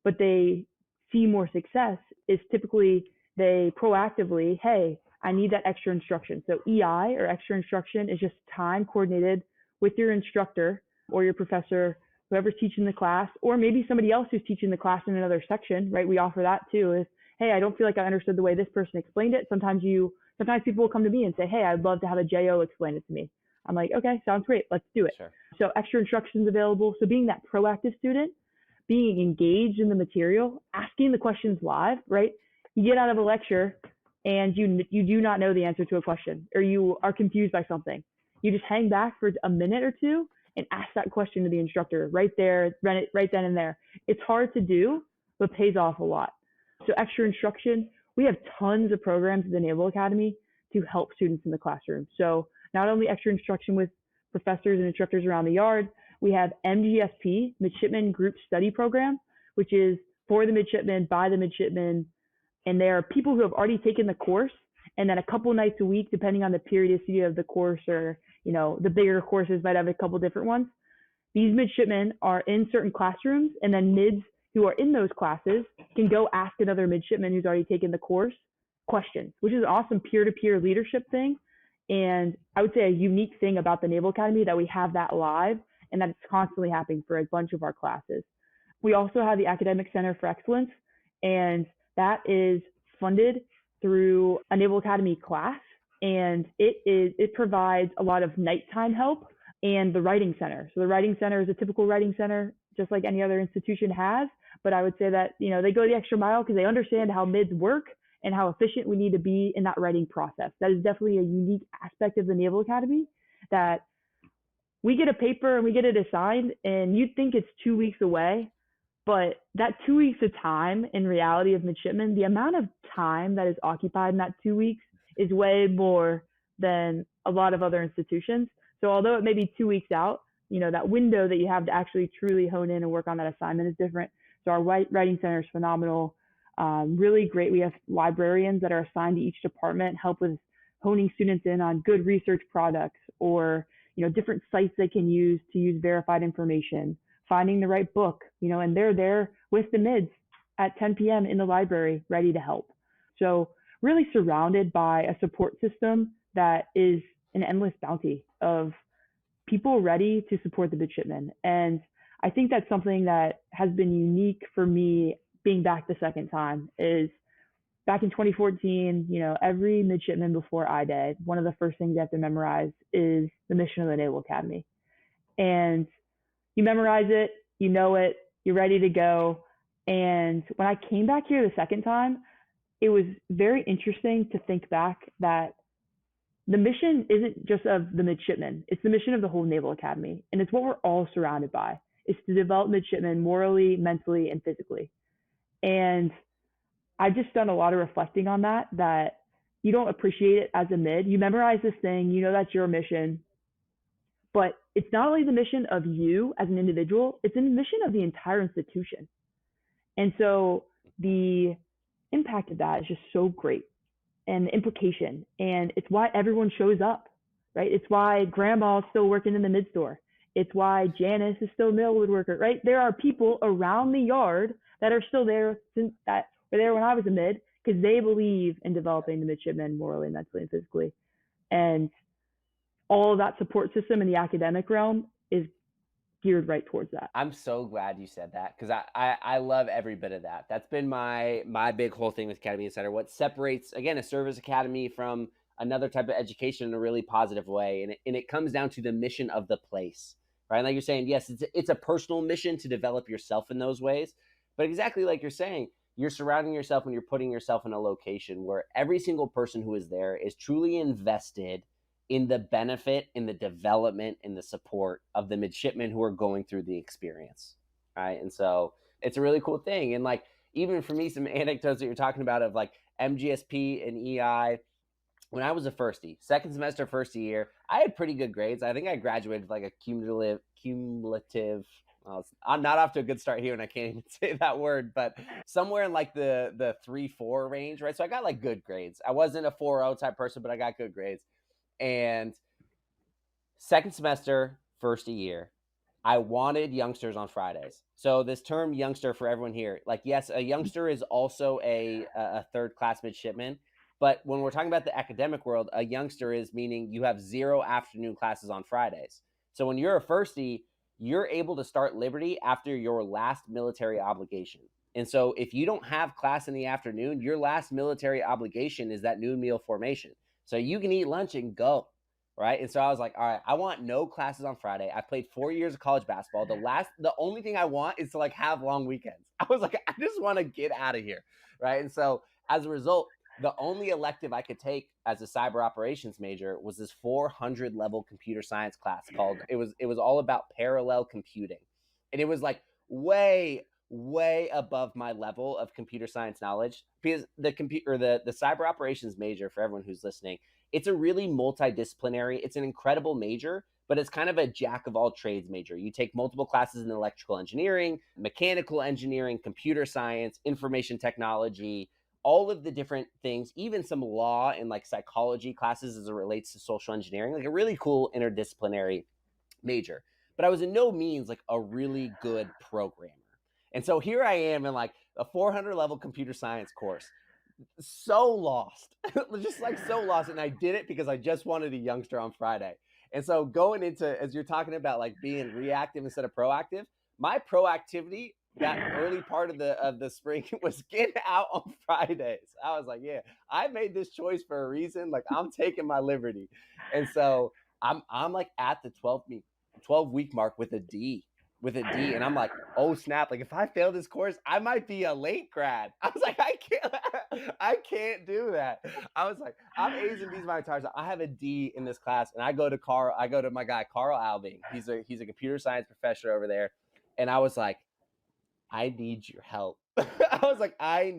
but they see more success, is typically they proactively, hey, I need that extra instruction. So EI, or extra instruction, is just time coordinated with your instructor or your professor, whoever's teaching the class, or maybe somebody else who's teaching the class in another section, right? We offer that too. Is, hey, I don't feel like I understood the way this person explained it. Sometimes people will come to me and say, hey, I'd love to have a JO explain it to me. I'm like, okay, sounds great. Let's do it. Sure. So extra instructions available. So being that proactive student, being engaged in the material, asking the questions live, right? You get out of a lecture and you do not know the answer to a question, or you are confused by something. You just hang back for a minute or two and ask that question to the instructor right there, right then and there. It's hard to do, but pays off a lot. So extra instruction, we have tons of programs at the Naval Academy to help students in the classroom. So not only extra instruction with professors and instructors around the yard, we have MGSP, Midshipman Group Study Program, which is for the midshipmen, by the midshipmen. And there are people who have already taken the course, and then a couple nights a week, depending on the periodicity of the course, or, the bigger courses might have a couple different ones. These midshipmen are in certain classrooms, and then mids who are in those classes can go ask another midshipman who's already taken the course questions, which is an awesome peer-to-peer leadership thing. And I would say a unique thing about the Naval Academy that we have that live, and that it's constantly happening for a bunch of our classes. We also have the Academic Center for Excellence, and that is funded through a Naval Academy class, and it provides a lot of nighttime help, and the writing center. So the writing center is a typical writing center, just like any other institution has, but I would say that, they go the extra mile because they understand how mids work and how efficient we need to be in that writing process. That is definitely a unique aspect of the Naval Academy, that we get a paper and we get it assigned, and you'd think it's 2 weeks away, but that 2 weeks of time, in reality of midshipmen, the amount of time that is occupied in that 2 weeks is way more than a lot of other institutions. So although it may be 2 weeks out, that window that you have to actually truly hone in and work on that assignment is different. So our writing center is phenomenal. Really great. We have librarians that are assigned to each department, help with honing students in on good research products, or different sites they can use to use verified information, finding the right book, and they're there with the mids at 10 p.m. in the library, ready to help. So really surrounded by a support system that is an endless bounty of people ready to support the midshipmen. And I think that's something that has been unique for me being back the second time is back in 2014, every midshipman before I-Day, one of the first things you have to memorize is the mission of the Naval Academy. And you memorize it, you know it, you're ready to go. And when I came back here the second time, it was very interesting to think back that the mission isn't just of the midshipmen, it's the mission of the whole Naval Academy. And it's what we're all surrounded by, is to develop midshipmen morally, mentally, and physically. And I've just done a lot of reflecting on that you don't appreciate it as a mid. You memorize this thing, that's your mission, but it's not only the mission of you as an individual, it's the mission of the entire institution. And so the impact of that is just so great, and the implication, and it's why everyone shows up, right? It's why grandma's still working in the mid store. It's why Janice is still a mill woodworker, right? There are people around the yard that are still there since that were there when I was a mid, because they believe in developing the midshipmen morally, mentally, and physically. And all of that support system in the academic realm is geared right towards that. I'm so glad you said that, because I love every bit of that. That's been my big whole thing with Academy Insider. What separates, again, a service academy from another type of education in a really positive way. And it comes down to the mission of the place, right? Like you're saying, yes, it's a personal mission to develop yourself in those ways. But exactly like you're saying, you're surrounding yourself and you're putting yourself in a location where every single person who is there is truly invested in the benefit, in the development, in the support of the midshipmen who are going through the experience, right? And so it's a really cool thing. And like, even for me, some anecdotes that you're talking about of like MGSP and EI, when I was a firstie, second semester, first year, I had pretty good grades. I think I graduated with like a cumulative. Well, I'm not off to a good start here, and I can't even say that word, but somewhere in like the 3-4 range, right? So I got like good grades. I wasn't a 4.0 type person, but I got good grades. And second semester, first year, I wanted youngsters on Fridays. So this term youngster for everyone here, like, yes, a youngster is also a third class midshipman. But when we're talking about the academic world, a youngster is meaning you have 0 afternoon classes on Fridays. So when you're a firstie, you're able to start Liberty after your last military obligation. And so if you don't have class in the afternoon, your last military obligation is that noon meal formation. So you can eat lunch and go, right? And so I was like, all right, I want no classes on Friday. I played 4 years of college basketball. The only thing I want is to like have long weekends. I was like, I just want to get out of here, right? And so as a result, the only elective I could take as a cyber operations major was this 400 level computer science class called, it was all about parallel computing. And it was like way above my level of computer science knowledge, because the cyber operations major, for everyone who's listening, it's a really multidisciplinary, it's an incredible major, but it's kind of a jack of all trades major. You take multiple classes in electrical engineering, mechanical engineering, computer science, information technology, all of the different things, even some law and like psychology classes as it relates to social engineering, like a really cool interdisciplinary major. But I was in no means like a really good programmer. And so here I am in like a 400 level computer science course, so lost, just like so lost. And I did it because I just wanted a youngster on Friday. And so going into, as you're talking about like being reactive instead of proactive, my proactivity that early part of the spring was get out on Fridays. I was like, yeah, I made this choice for a reason. Like, I'm taking my liberty. And so I'm like at the 12 week mark with a D. And I'm like, oh snap. Like, if I fail this course, I might be a late grad. I was like, I can't do that. I was like, I'm A's and B's my entire time. I have a D in this class. And I go to my guy, Carl Albing. He's a computer science professor over there. And I was like, I need your help. I was like, I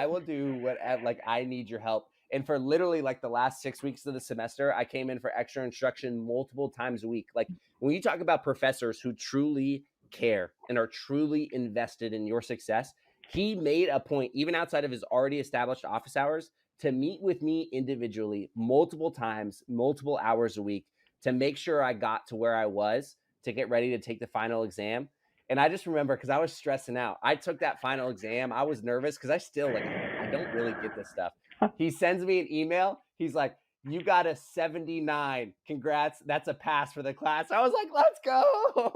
will do whatever, like, I need your help. And for literally like the last 6 weeks of the semester, I came in for extra instruction multiple times a week. Like, when you talk about professors who truly care and are truly invested in your success, he made a point, even outside of his already established office hours, to meet with me individually multiple times, multiple hours a week, to make sure I got to where I was to get ready to take the final exam. And I just remember, because I was stressing out. I took that final exam. I was nervous because I still, like, I don't really get this stuff. He sends me an email. He's like, You got a 79. Congrats. That's a pass for the class. I was like, let's go.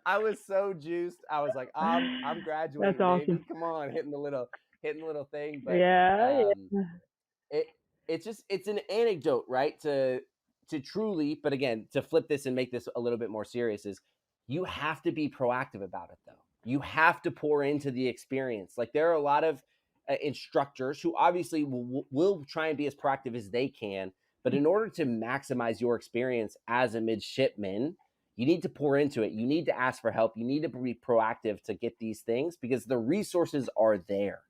I was so juiced. I was like, I'm That's graduating, awesome. baby. Come on, hitting the little thing. But Yeah, um yeah. it it's an anecdote, right? To truly, but again, to flip this and make this a little bit more serious is you have to be proactive about it though. You have to pour into the experience. Like there are a lot of instructors who obviously will try and be as proactive as they can, but in order to maximize your experience as a midshipman, you need to pour into it. You need to ask for help. You need to be proactive to get these things because the resources are there.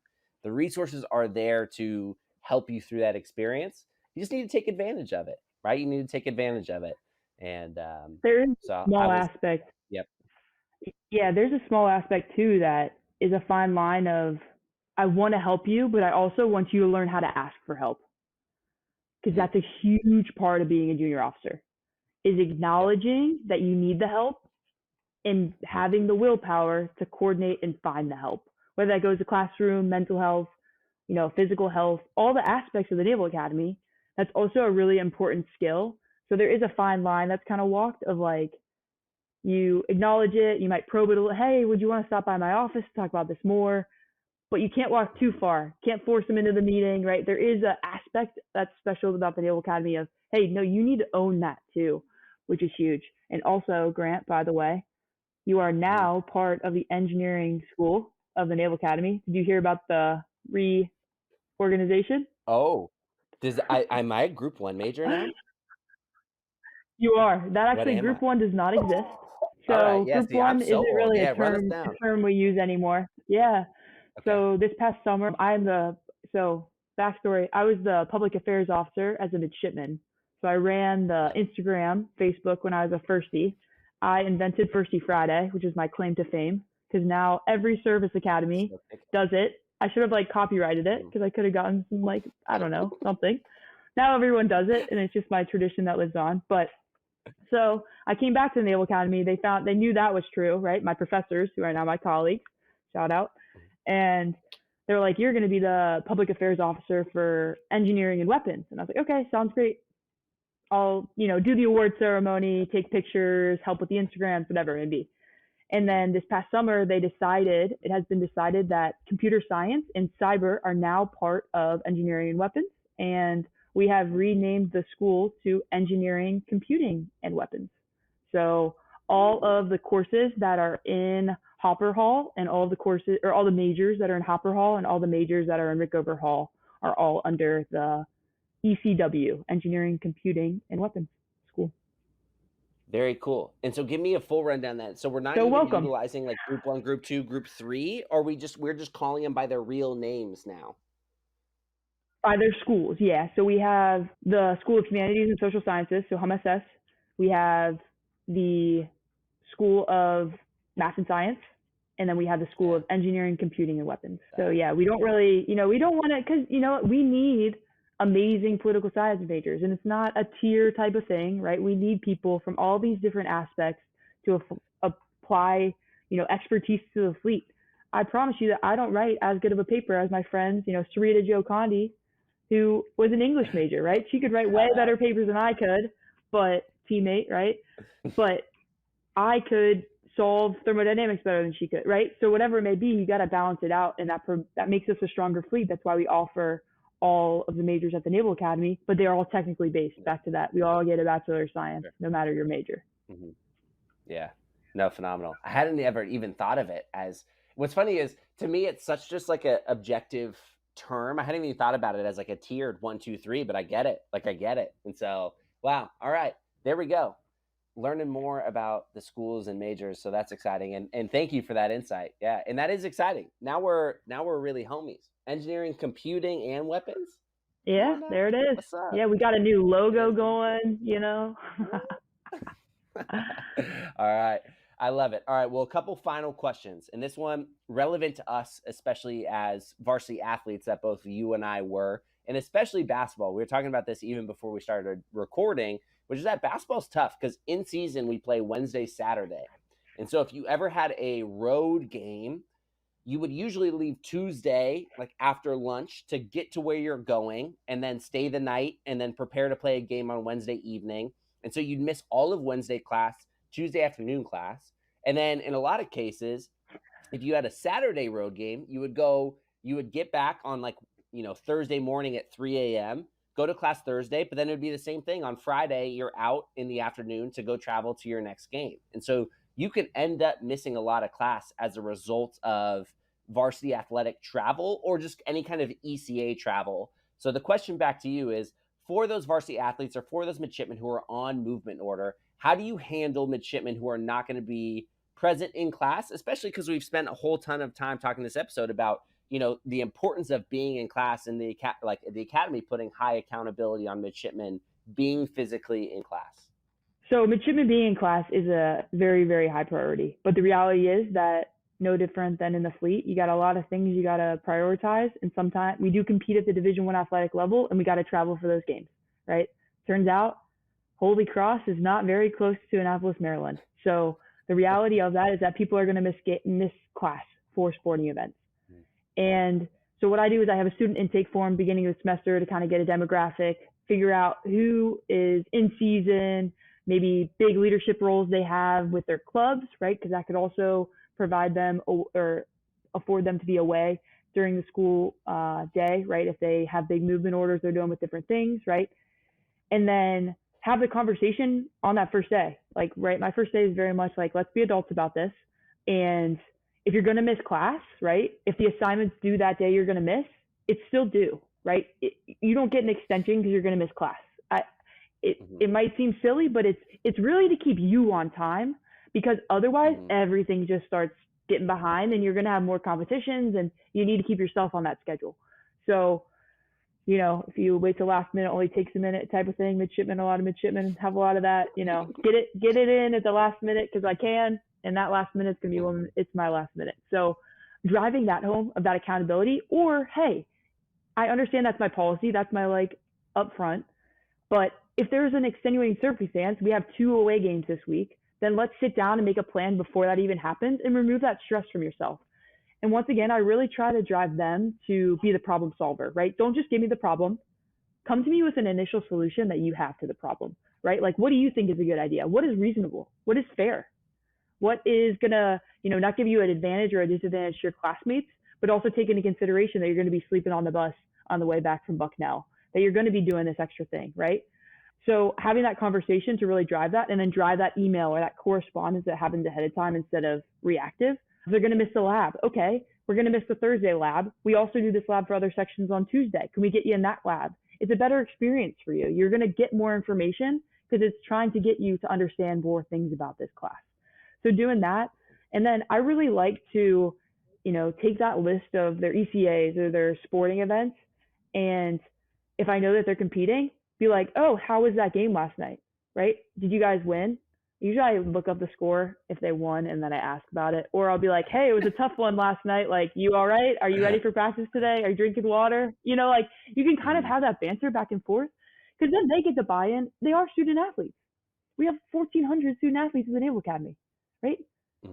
The resources are there to help you through that experience. You just need to take advantage of it, right? You need to take advantage of it. And There is a so I small was, aspect. yep. Yeah, there's a small aspect too that is a fine line of I want to help you, but I also want you to learn how to ask for help because Mm-hmm. that's a huge part of being a junior officer is Yep. acknowledging that you need the help and having the willpower to coordinate and find the help, whether that goes to classroom, mental health, physical health, all the aspects of the Naval Academy. That's also a really important skill. So there is a fine line that's kind of walked of like, you acknowledge it, you might probe it a little, hey, would you want to stop by my office to talk about this more? But you can't walk too far, can't force them into the meeting, right? There is an aspect that's special about the Naval Academy of, hey, no, you need to own that too, which is huge. And also, Grant, by the way, you are Mm-hmm. now part of the engineering school of the Naval Academy. Did you hear about the reorganization? Oh, am I a group one major now? You are. That What actually, am I? Group One does not exist. All right. So Yeah. Group See, I'm One so isn't old. really Yeah. Run us a down. term we use anymore. Yeah. Okay. So this past summer, so backstory, I was the public affairs officer as a midshipman. So I ran the Yep. Instagram, Facebook when I was a firstie. I invented Firstie Friday, which is my claim to fame, because now every service academy So thick. does it. I should have like copyrighted it Mhm. because I could have gotten some like, I don't know, something. Now everyone does it and it's just my tradition that lives on. But so I came back to the Naval Academy. They knew that was true, right? My professors, who are now my colleagues, shout out, and they were like, "You're going to be the public affairs officer for engineering and weapons." And I was like, "Okay, sounds great. I'll do the award ceremony, take pictures, help with the Instagrams, whatever it may be." And then this past summer, it has been decided that computer science and cyber are now part of engineering and weapons. And we have renamed the school to engineering, computing, and weapons. So all of the courses that are in Hopper Hall and all the courses or all the majors that are in Hopper Hall and all the majors that are in Rickover Hall are all under the ECW, Engineering, Computing, and Weapons School. Very cool. And so give me a full rundown then. So we're not So even welcome. utilizing like group one, group two, group three, or we're just calling them by their real names now. By their schools, yeah. So we have the School of Humanities and Social Sciences, so HUMSS. We have the School of Math and Science, and then we have the School Yeah. of Engineering, Computing, and Weapons. So That. yeah, we don't really, we don't want to, because we need amazing political science majors, and it's not a tier type of thing, right? We need people from all these different aspects to apply, expertise to the fleet. I promise you that I don't write as good of a paper as my friends, Sarita Jo Condi, who was an English major, right? She could write way Shout out. better papers than I could, but teammate, right? But I could solve thermodynamics better than she could, right? So whatever it may be, you got to balance it out, and that makes us a stronger fleet. That's why we offer all of the majors at the Naval Academy, but they're all technically based. Back to that, we all get a Bachelor of Science, Sure. no matter your major. Mm-hmm. Yeah. No, phenomenal. I hadn't ever even thought of it as what's funny is to me it's such just like a objective term. I hadn't even thought about it as like a tiered 1, 2, 3, but I get it. Like I get it. And so wow. All right. There we go. Learning more about the schools and majors. So that's exciting. And thank you for that insight. Yeah. And that is exciting. Now we're really homies. Engineering, computing, and weapons. Come Yeah, on now. there it is. What's up? Yeah, we got a new logo Yes. going. All right. I love it. All right. Well, a couple final questions. And this one relevant to us, especially as varsity athletes that both you and I were, and especially basketball. We were talking about this even before we started recording, which is that basketball's tough because in season we play Wednesday, Saturday. And so if you ever had a road game, you would usually leave Tuesday, like after lunch, to get to where you're going and then stay the night and then prepare to play a game on Wednesday evening. And so you'd miss all of Wednesday class, Tuesday afternoon class. And then in a lot of cases, if you had a Saturday road game, you would get back on like, Thursday morning at 3 a.m., go to class Thursday, but then it would be the same thing on Friday. You're out in the afternoon to go travel to your next game. And so you can end up missing a lot of class as a result of varsity athletic travel or just any kind of ECA travel. So the question back to you is, for those varsity athletes or for those midshipmen who are on movement order, how do you handle midshipmen who are not going to be present in class, especially because we've spent a whole ton of time talking this episode about, the importance of being in class and the academy putting high accountability on midshipmen being physically in class? So midshipmen being in class is a very, very high priority. But the reality is that no different than in the fleet, you got a lot of things you got to prioritize. And sometimes we do compete at the Division I athletic level, and we got to travel for those games, right? Turns out Holy Cross is not very close to Annapolis, Maryland. So the reality of that is that people are going to miss class for sporting events. And so what I do is I have a student intake form beginning of the semester to kind of get a demographic, figure out who is in season, maybe big leadership roles they have with their clubs, right? Because that could also provide them or afford them to be away during the school day, right? If they have big movement orders they're doing with different things, right? And then have the conversation on that first day. Like, right, my first day is very much like, let's be adults about this. And if you're going to miss class, right, if the assignment's due that day you're going to miss, it's still due, right? You don't get an extension because you're going to miss class. It might seem silly, but it's really to keep you on time, because otherwise everything just starts getting behind and you're going to have more competitions and you need to keep yourself on that schedule. So, if you wait till last minute, only takes a minute type of thing, a lot of midshipmen have a lot of that, get it in at the last minute because I can, and that last minute's going to be when it's my last minute. So driving that home of that accountability, or, hey, I understand that's my policy, that's my upfront, but if there's an extenuating circumstance, we have 2 away games this week, then let's sit down and make a plan before that even happens and remove that stress from yourself. And once again, I really try to drive them to be the problem solver, right? Don't just give me the problem. Come to me with an initial solution that you have to the problem, right? Like, what do you think is a good idea? What is reasonable? What is fair? What is going to, not give you an advantage or a disadvantage to your classmates, but also take into consideration that you're going to be sleeping on the bus on the way back from Bucknell, that you're going to be doing this extra thing, right? So having that conversation to really drive that, and then drive that email or that correspondence that happens ahead of time instead of reactive. They're going to miss the lab. Okay, we're going to miss the Thursday lab. We also do this lab for other sections on Tuesday. Can we get you in that lab? It's a better experience for you. You're going to get more information because it's trying to get you to understand more things about this class. So doing that. And then I really like to, take that list of their ECAs or their sporting events. And if I know that they're competing, be like, oh, how was that game last night? Right? Did you guys win? Usually I look up the score if they won and then I ask about it. Or I'll be like, hey, it was a tough one last night. Like, you all right? Are you ready for practice today? Are you drinking water? You can kind of have that banter back and forth, because then they get to buy in. They are student athletes. We have 1,400 student athletes in the Naval Academy, right?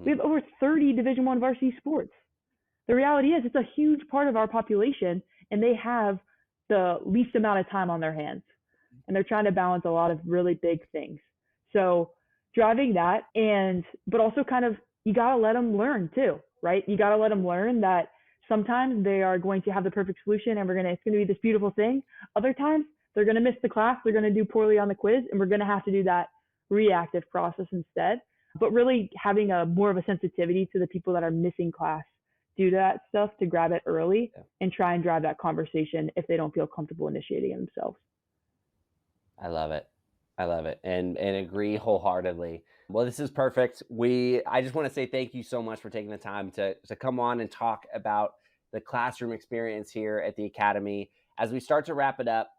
We have over 30 Division I varsity sports. The reality is it's a huge part of our population, and they have the least amount of time on their hands. And they're trying to balance a lot of really big things. So driving that, but also kind of, you got to let them learn too, right? You got to let them learn that sometimes they are going to have the perfect solution and it's going to be this beautiful thing. Other times they're going to miss the class, they're going to do poorly on the quiz, and we're going to have to do that reactive process instead. But really having more of a sensitivity to the people that are missing class due to that stuff, to grab it early and try and drive that conversation if they don't feel comfortable initiating it themselves. I love it. And agree wholeheartedly. Well, this is perfect. I just want to say thank you so much for taking the time to come on and talk about the classroom experience here at the Academy. As we start to wrap it up,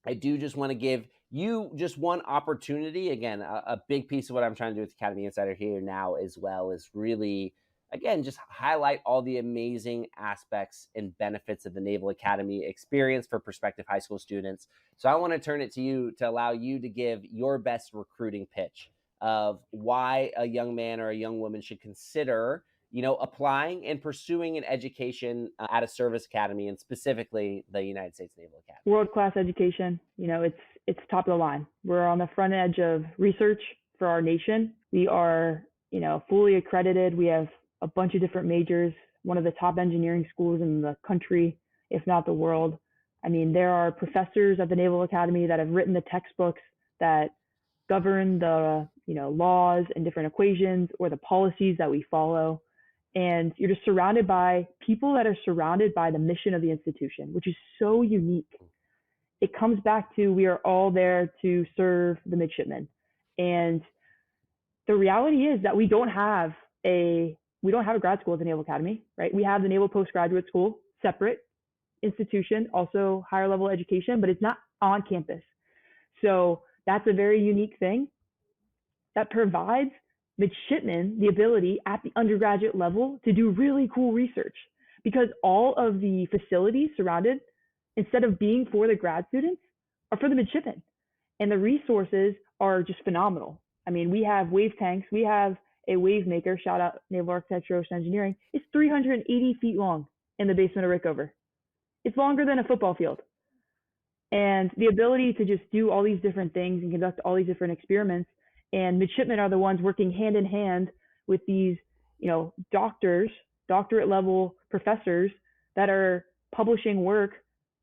I do just want to give you just one opportunity. Again, a big piece of what I'm trying to do with Academy Insider here now as well is really, again, just highlight all the amazing aspects and benefits of the Naval Academy experience for prospective high school students. So I want to turn it to you to allow you to give your best recruiting pitch of why a young man or a young woman should consider applying and pursuing an education at a service academy, and specifically the United States Naval Academy? World-class education. It's top of the line. We're on the front edge of research for our nation. We are, fully accredited. We have a bunch of different majors, one of the top engineering schools in the country, if not the world. I mean, there are professors at the Naval Academy that have written the textbooks that govern the, laws and different equations or the policies that we follow. And you're just surrounded by people that are surrounded by the mission of the institution, which is so unique. It comes back to we are all there to serve the midshipmen. And the reality is that we don't have a grad school at the Naval Academy, right? We have the Naval Postgraduate School, separate institution, also higher level education, but it's not on campus. So that's a very unique thing that provides midshipmen the ability at the undergraduate level to do really cool research, because all of the facilities surrounded, instead of being for the grad students, are for the midshipmen. And the resources are just phenomenal. I mean, we have wave tanks. We have a wave maker, shout out Naval Architecture, Ocean Engineering. It's 380 feet long in the basement of Rickover. It's longer than a football field. And the ability to just do all these different things and conduct all these different experiments, and midshipmen are the ones working hand in hand with these, doctors, doctorate level professors that are publishing work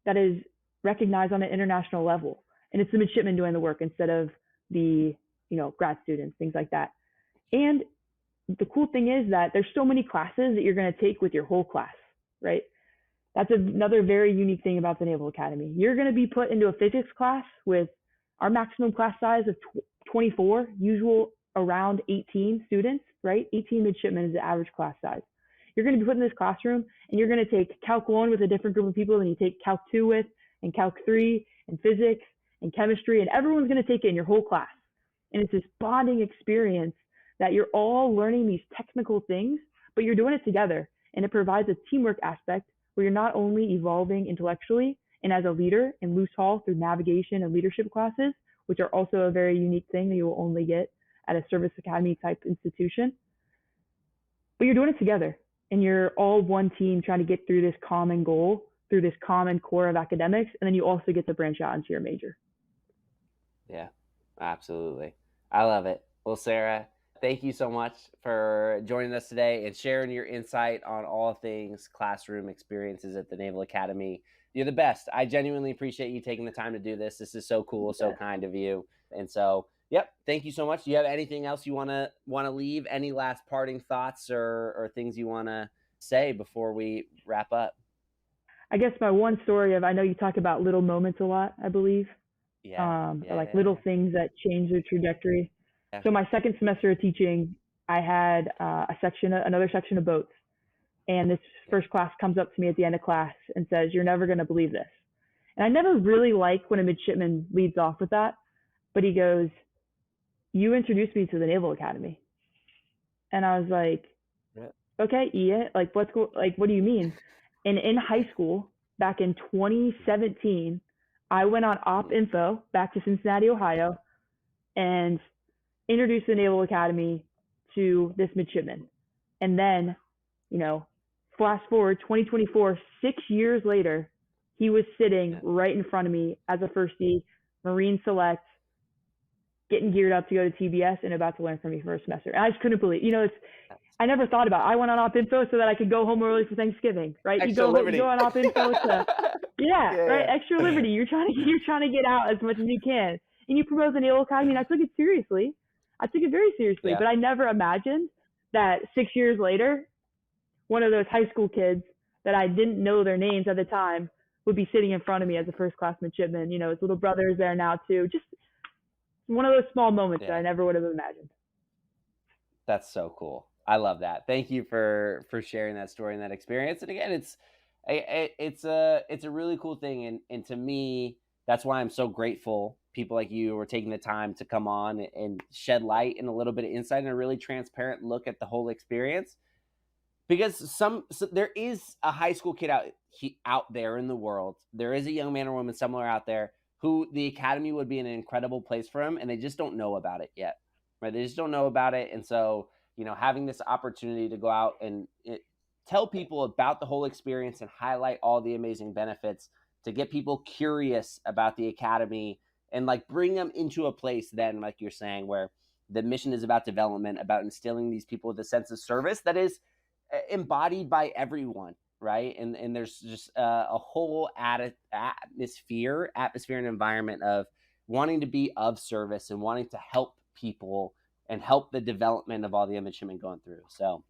that is recognized on an international level. And it's the midshipmen doing the work instead of the, grad students, things like that. And the cool thing is that there's so many classes that you're going to take with your whole class, right? That's another very unique thing about the Naval Academy. You're going to be put into a physics class with our maximum class size of 24, usual around 18 students, right? 18 midshipmen is the average class size. You're going to be put in this classroom and you're going to take Calc 1 with a different group of people than you take Calc 2 with, and Calc 3, and physics, and chemistry, and everyone's going to take it in your whole class. And it's this bonding experience that you're all learning these technical things, but you're doing it together. And it provides a teamwork aspect where you're not only evolving intellectually and as a leader in Loose Hall through navigation and leadership classes, which are also a very unique thing that you will only get at a service academy type institution, but you're doing it together. And you're all one team trying to get through this common goal, through this common core of academics. And then you also get to branch out into your major. Yeah, absolutely. I love it. Well, Sarah, thank you so much for joining us today and sharing your insight on all things classroom experiences at the Naval Academy. You're the best. I genuinely appreciate you taking the time to do this. This is so cool, so kind of you. And so, yep, thank you so much. Do you have anything else you want to leave? Any last parting thoughts or things you want to say before we wrap up? I guess my one story of, I know you talk about little moments a lot, I believe. Little things that change the trajectory. Yeah. So my second semester of teaching, I had another section of boats. And this first class comes up to me at the end of class and says, "You're never going to believe this." And I never really like when a midshipman leads off with that, but he goes, "You introduced me to the Naval Academy." And I was like, "Okay, Ian, what do you mean?" And in high school, back in 2017, I went on Op Info back to Cincinnati, Ohio, and introduced the Naval Academy to this midshipman. And then, fast forward 2024, 6 years later, he was sitting right in front of me as a first D, Marine Select, getting geared up to go to TBS and about to learn from me for a semester. And I just couldn't believe, I never thought about it. I went on Op Info so that I could go home early for Thanksgiving, right? You go on Op Info to, right? Extra liberty. You're trying to get out as much as you can. And you promote the Naval Academy, and I took it seriously. I took it very seriously, but I never imagined that 6 years later, one of those high school kids that I didn't know their names at the time would be sitting in front of me as a first class midshipman. His little brother is there now too. Just one of those small moments that I never would have imagined. That's so cool. I love that. Thank you for sharing that story and that experience. And again, it's a really cool thing. And to me, that's why I'm so grateful people like you are taking the time to come on and shed light and a little bit of insight and a really transparent look at the whole experience. Because there is a high school kid out there in the world. There is a young man or woman somewhere out there who the academy would be an incredible place for him, and they just don't know about it yet, right? They just don't know about it. And so having this opportunity to go out and tell people about the whole experience and highlight all the amazing benefits to get people curious about the academy and like bring them into a place then, like you're saying, where the mission is about development, about instilling these people with a sense of service that is embodied by everyone, right? And there's just a whole atmosphere and environment of wanting to be of service and wanting to help people and help the development of all the midshipmen going through. So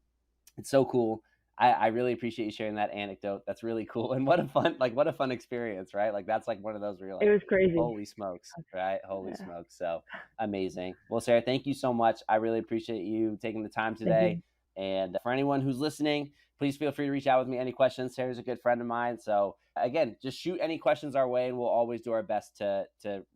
it's so cool. I really appreciate you sharing that anecdote. That's really cool. And what a fun experience, right? Like that's like one of those where you're like, It was crazy. holy smokes, right? Holy Yeah. smokes. So amazing. Well, Sarah, thank you so much. I really appreciate you taking the time today. And for anyone who's listening, please feel free to reach out with me. Any questions? Sarah's a good friend of mine. So again, just shoot any questions our way and we'll always do our best to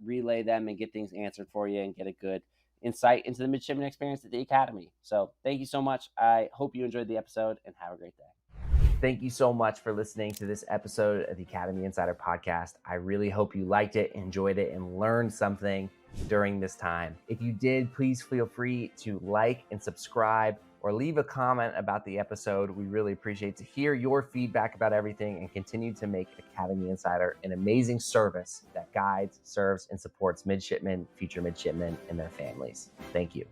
relay them and get things answered for you and get a good insight into the midshipman experience at the Academy. So thank you so much. I hope you enjoyed the episode and have a great day. Thank you so much for listening to this episode of the Academy Insider Podcast. I really hope you liked it, enjoyed it, and learned something during this time. If you did, please feel free to like and subscribe or leave a comment about the episode. We really appreciate to hear your feedback about everything and continue to make Academy Insider an amazing service that guides, serves, and supports midshipmen, future midshipmen, and their families. Thank you.